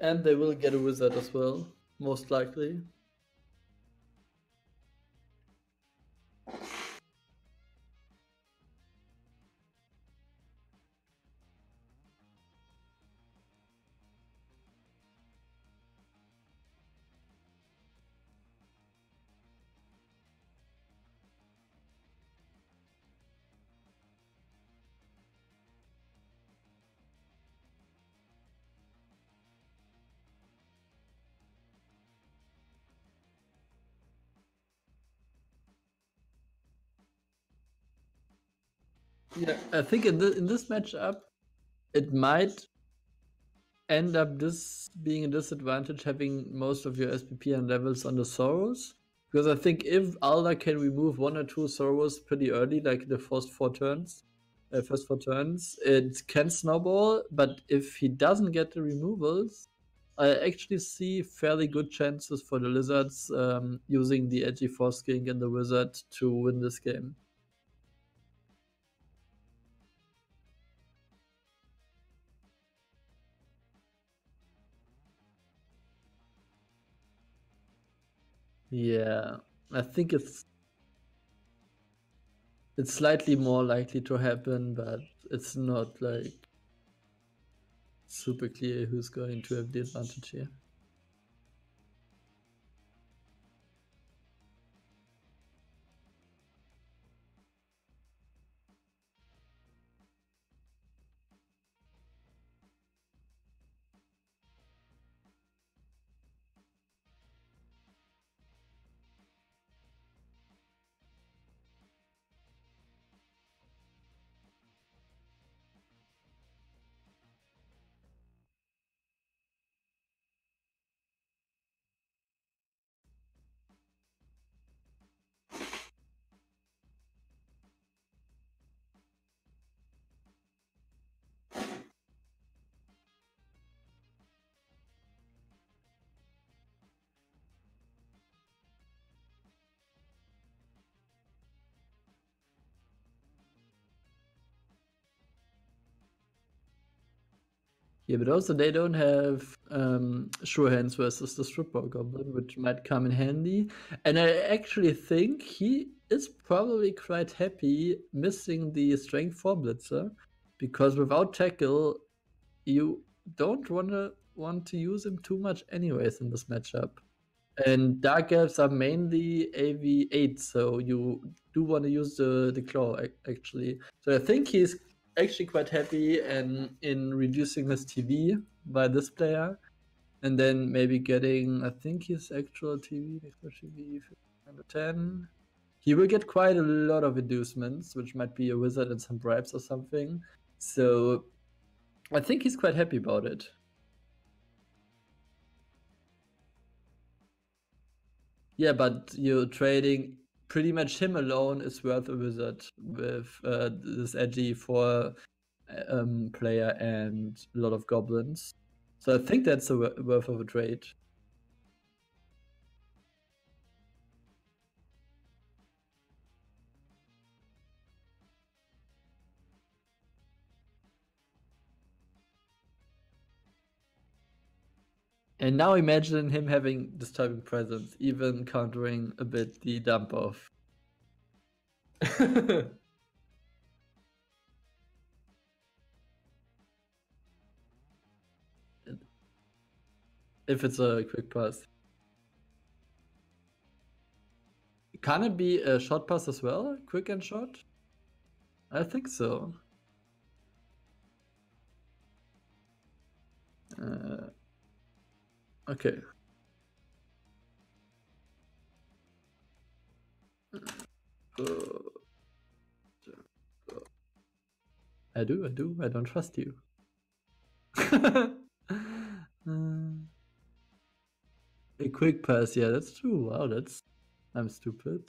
And they will get a wizard as well, most likely. Yeah, I think in this matchup, it might end up this being a disadvantage having most of your SPP and levels on the Sorrows. Because I think if Alda can remove 1 or 2 Sorrows pretty early, like the first 4 turns, it can snowball. But if he doesn't get the removals, I actually see fairly good chances for the Lizards using the Edgy Force King and the Wizard to win this game. Yeah, I think it's slightly more likely to happen, but it's not like super clear who's going to have the advantage here. Yeah, but also they don't have Sure Hands versus the Stripper Goblin, which might come in handy. And I actually think he is probably quite happy missing the Strength 4 Blitzer, because without Tackle, you don't want to use him too much anyways in this matchup. And Dark Elves are mainly AV8, so you do want to use the Claw, actually. So I think he's actually quite happy in reducing his TV by this player. And then maybe getting, I think his actual TV, next TV, 10. He will get quite a lot of inducements, which might be a wizard and some bribes or something. So I think he's quite happy about it. Yeah, but you're trading pretty much him alone is worth a wizard with this edgy 4 player and a lot of goblins. So I think that's worth of a trade. And now imagine him having Disturbing Presence, even countering a bit the dump off. If it's a quick pass. Can it be a short pass as well? Quick and short? I think so. Okay. I do. I don't trust you. A quick pass, yeah, that's true. Wow, I'm stupid.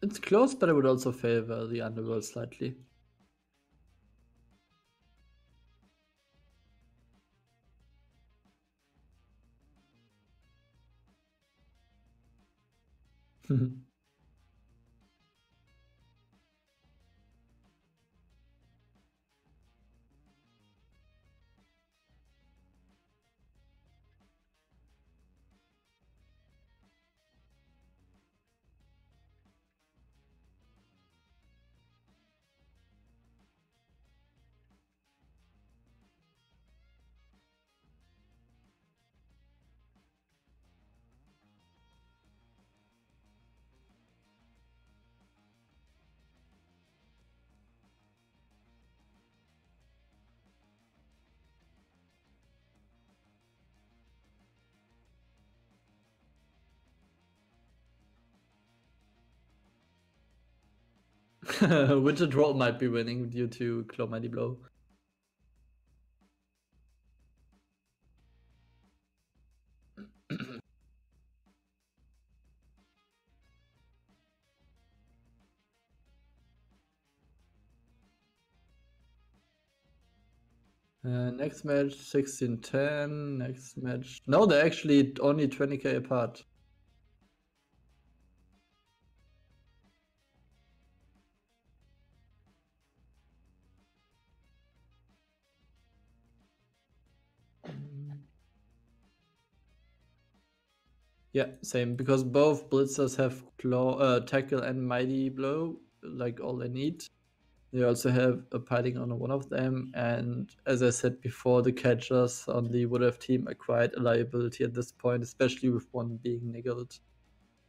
It's close, but I would also favor the Underworld slightly. Widget roll might be winning due to Claw Mighty Blow. Next match 16-10. Next match. No, they're actually only 20k apart. Yeah, same, because both blitzers have claw, tackle and mighty blow, like all they need. They also have a piling on one of them, and as I said before, the catchers on the Woodruff team are quite a liability at this point, especially with one being niggled.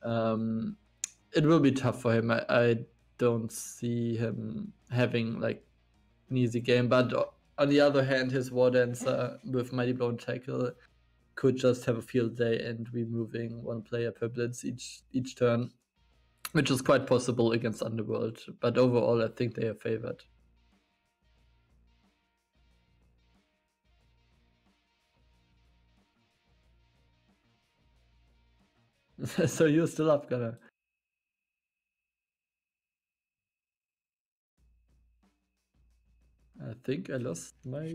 It will be tough for him. I don't see him having like an easy game, but on the other hand, his War Dancer with Mighty Blow and Tackle could just have a field day and removing one player per blitz each turn, which is quite possible against Underworld. But overall, I think they are favored. So you're still up, Gunnar. think I lost my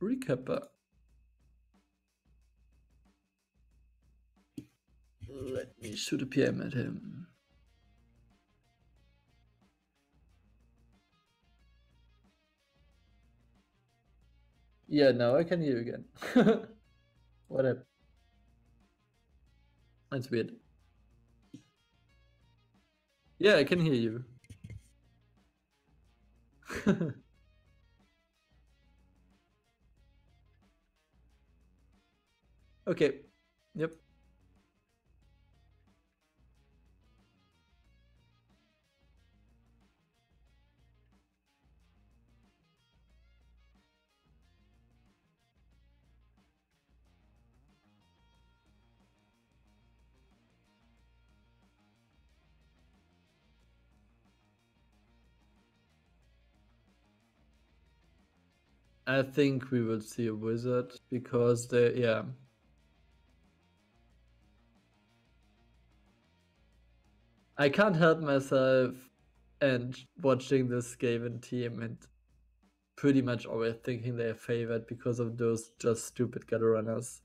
recapper. Let me shoot a PM at him. Yeah, now I can hear you again. What happened? That's weird. Yeah, I can hear you. Okay. Yep. I think we will see a wizard because they, yeah. I can't help myself and watching this Skaven team and pretty much always thinking they're favored because of those just stupid gutter runners.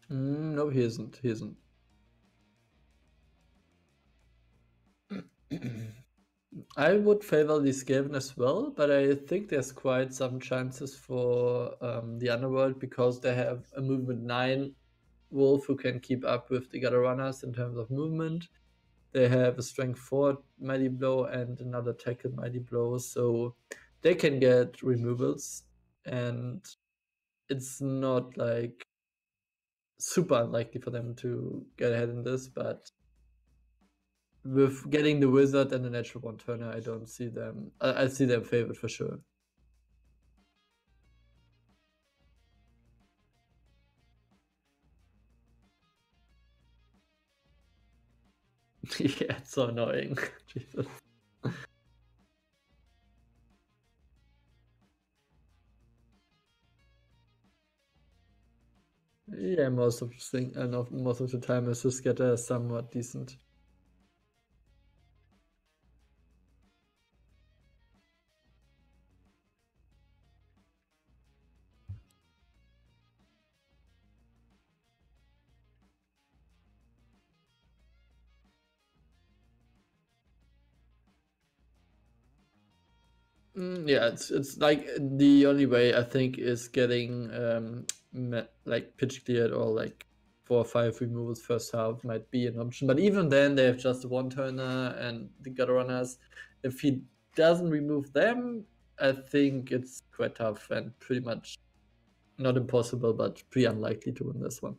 No, he isn't. He isn't. I would favor the Skaven as well, but I think there's quite some chances for the Underworld because they have a movement 9 wolf who can keep up with the gutter runners in terms of movement. They have a strength 4 mighty blow and another tackle mighty blow, so they can get removals, and it's not like super unlikely for them to get ahead in this, but with getting the wizard and the natural one turner, I don't see them. I see them favored for sure. Yeah, it's so annoying. Jesus. Yeah, most of the time, is just get a somewhat decent. Yeah, it's like the only way I think is getting like pitch cleared or like 4 or 5 removals first half might be an option. But even then, they have just one turner and the gutter runners. If he doesn't remove them, I think it's quite tough and pretty much not impossible, but pretty unlikely to win this one.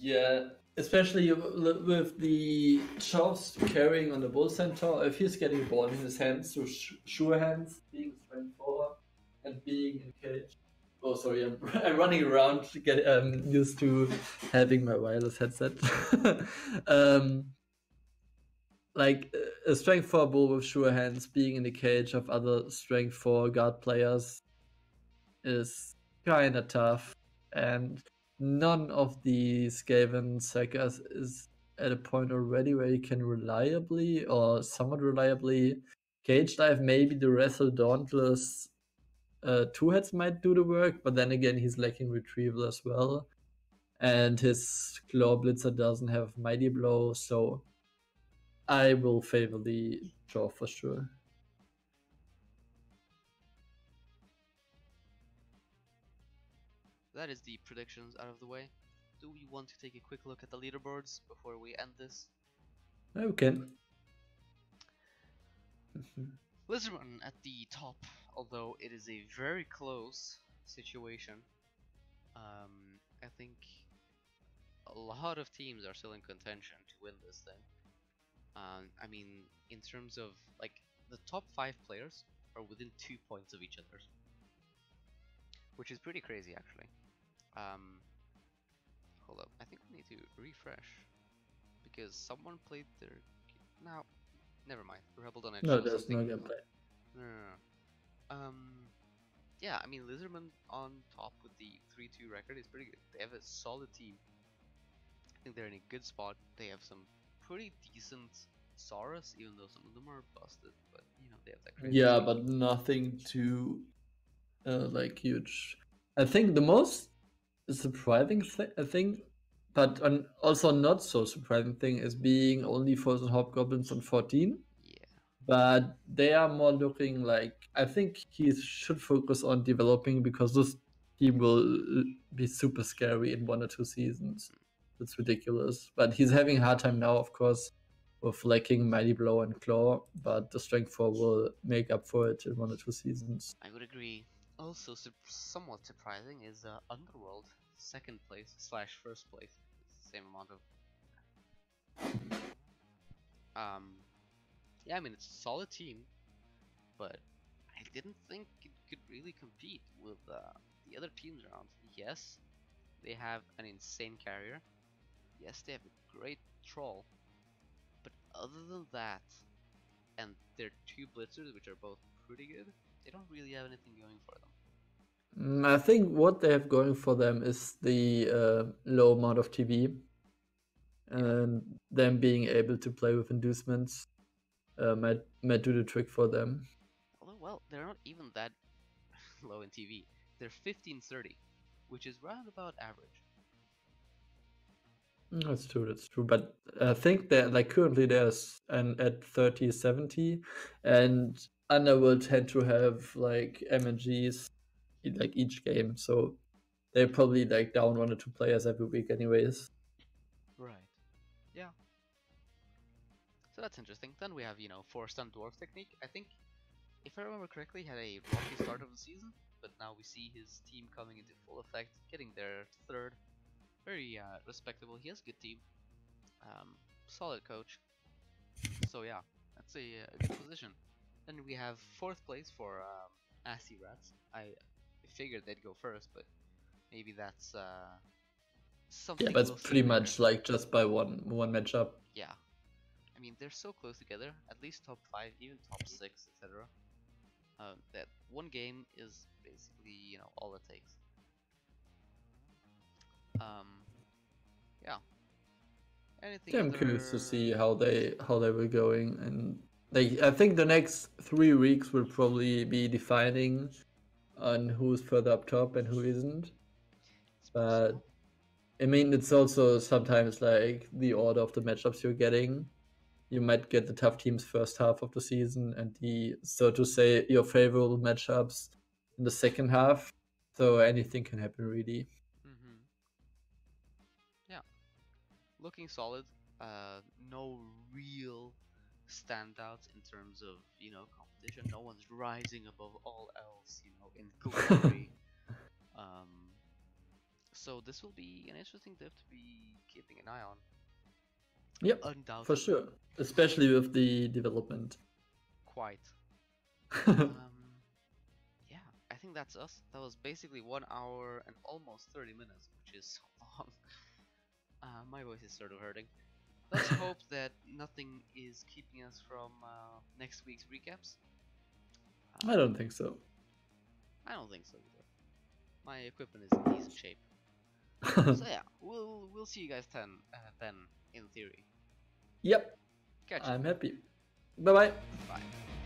Yeah, especially with the Charles carrying on the Bull Centaur, if he's getting ball in his hands, so sure hands, being strength 4 and being in cage, Oh, sorry, I'm running around to get used to having my wireless headset. um, like a strength 4 bull with sure hands being in the cage of other strength 4 guard players is kind of tough, and none of the Skaven Sagas is at a point already where you can reliably or somewhat reliably cage dive. Maybe the Wrestle Dauntless two heads might do the work, but then again, he's lacking retrieval as well, and his Claw Blitzer doesn't have Mighty Blow, so I will favor the draw for sure. That is the predictions out of the way. Do we want to take a quick look at the leaderboards before we end this? Okay. Lizardman at the top, although it is a very close situation. I think a lot of teams are still in contention to win this thing. I mean, in terms of like the top 5 players are within 2 points of each other, which is pretty crazy actually. Hold up, I think we need to refresh because someone played their. Now, never mind. REBBL don't No, show there's no something. gameplay. No. Yeah, I mean Lizardman on top with the 3-2 record is pretty good. They have a solid team. I think they're in a good spot. They have some pretty decent Saurus, even though some of them are busted. But you know they have that crazy. Yeah, but nothing too like huge. I think the most surprising thing, but also not so surprising thing, is being only Foals and Hobgoblins on 14. Yeah. But they are more looking like, I think he should focus on developing, because this team will be super scary in 1 or 2 seasons. It's ridiculous. But he's having a hard time now, of course, with lacking Mighty Blow and Claw, but the Strength 4 will make up for it in 1 or 2 seasons. I would agree. Also, somewhat surprising is Underworld, 2nd place / 1st place. It's the same amount of. Yeah, I mean it's a solid team, but I didn't think it could really compete with the other teams around. Yes, they have an insane carrier. Yes, they have a great troll, but other than that, and their 2 blitzers, which are both pretty good, they don't really have anything going for them. I think what they have going for them is the low amount of TV, and them being able to play with inducements might do the trick for them. Although, well, they're not even that low in TV. They're 1530, which is round about average. That's true. But I think that like currently there's at 30-70, and Underworld tend to have like MNGs like each game, so they're probably like down 1 or 2 players every week anyways. Right. Yeah. So that's interesting. Then we have, you know, Forest and Dwarf Technik. I think, if I remember correctly, had a rocky start of the season, but now we see his team coming into full effect, getting their 3rd. Very respectable. He has a good team. Solid coach. So yeah, that's a good position. Then we have 4th place for ASCII Rats. I figured they'd go first, but maybe that's something. Yeah, but it's pretty much like just by one matchup. Yeah, I mean they're so close together. At least top 5, even top 6, etc. That one game is basically, you know, all it takes. Yeah. Anything? Yeah, I'm curious to see how they were going, and I think the next 3 weeks will probably be defining on who's further up top and who isn't. But I mean, it's also sometimes like the order of the matchups you're getting. You might get the tough teams first half of the season, and the, so to say, your favorable matchups in the second half. So anything can happen, really. Yeah, looking solid. No real standouts in terms of, you know, competition. No one's rising above all else, you know, in glory. So this will be an interesting div to be keeping an eye on. Yep, undoubtedly. For sure, especially with the development. Quite. Yeah, I think that's us. That was basically 1 hour and almost 30 minutes, which is so long. My voice is sort of hurting. Let's hope that nothing is keeping us from next week's recaps. I don't think so. I don't think so either. My equipment is in decent shape. So yeah, we'll see you guys then in theory. Yep. Catch you. I'm happy. Bye-bye. Bye.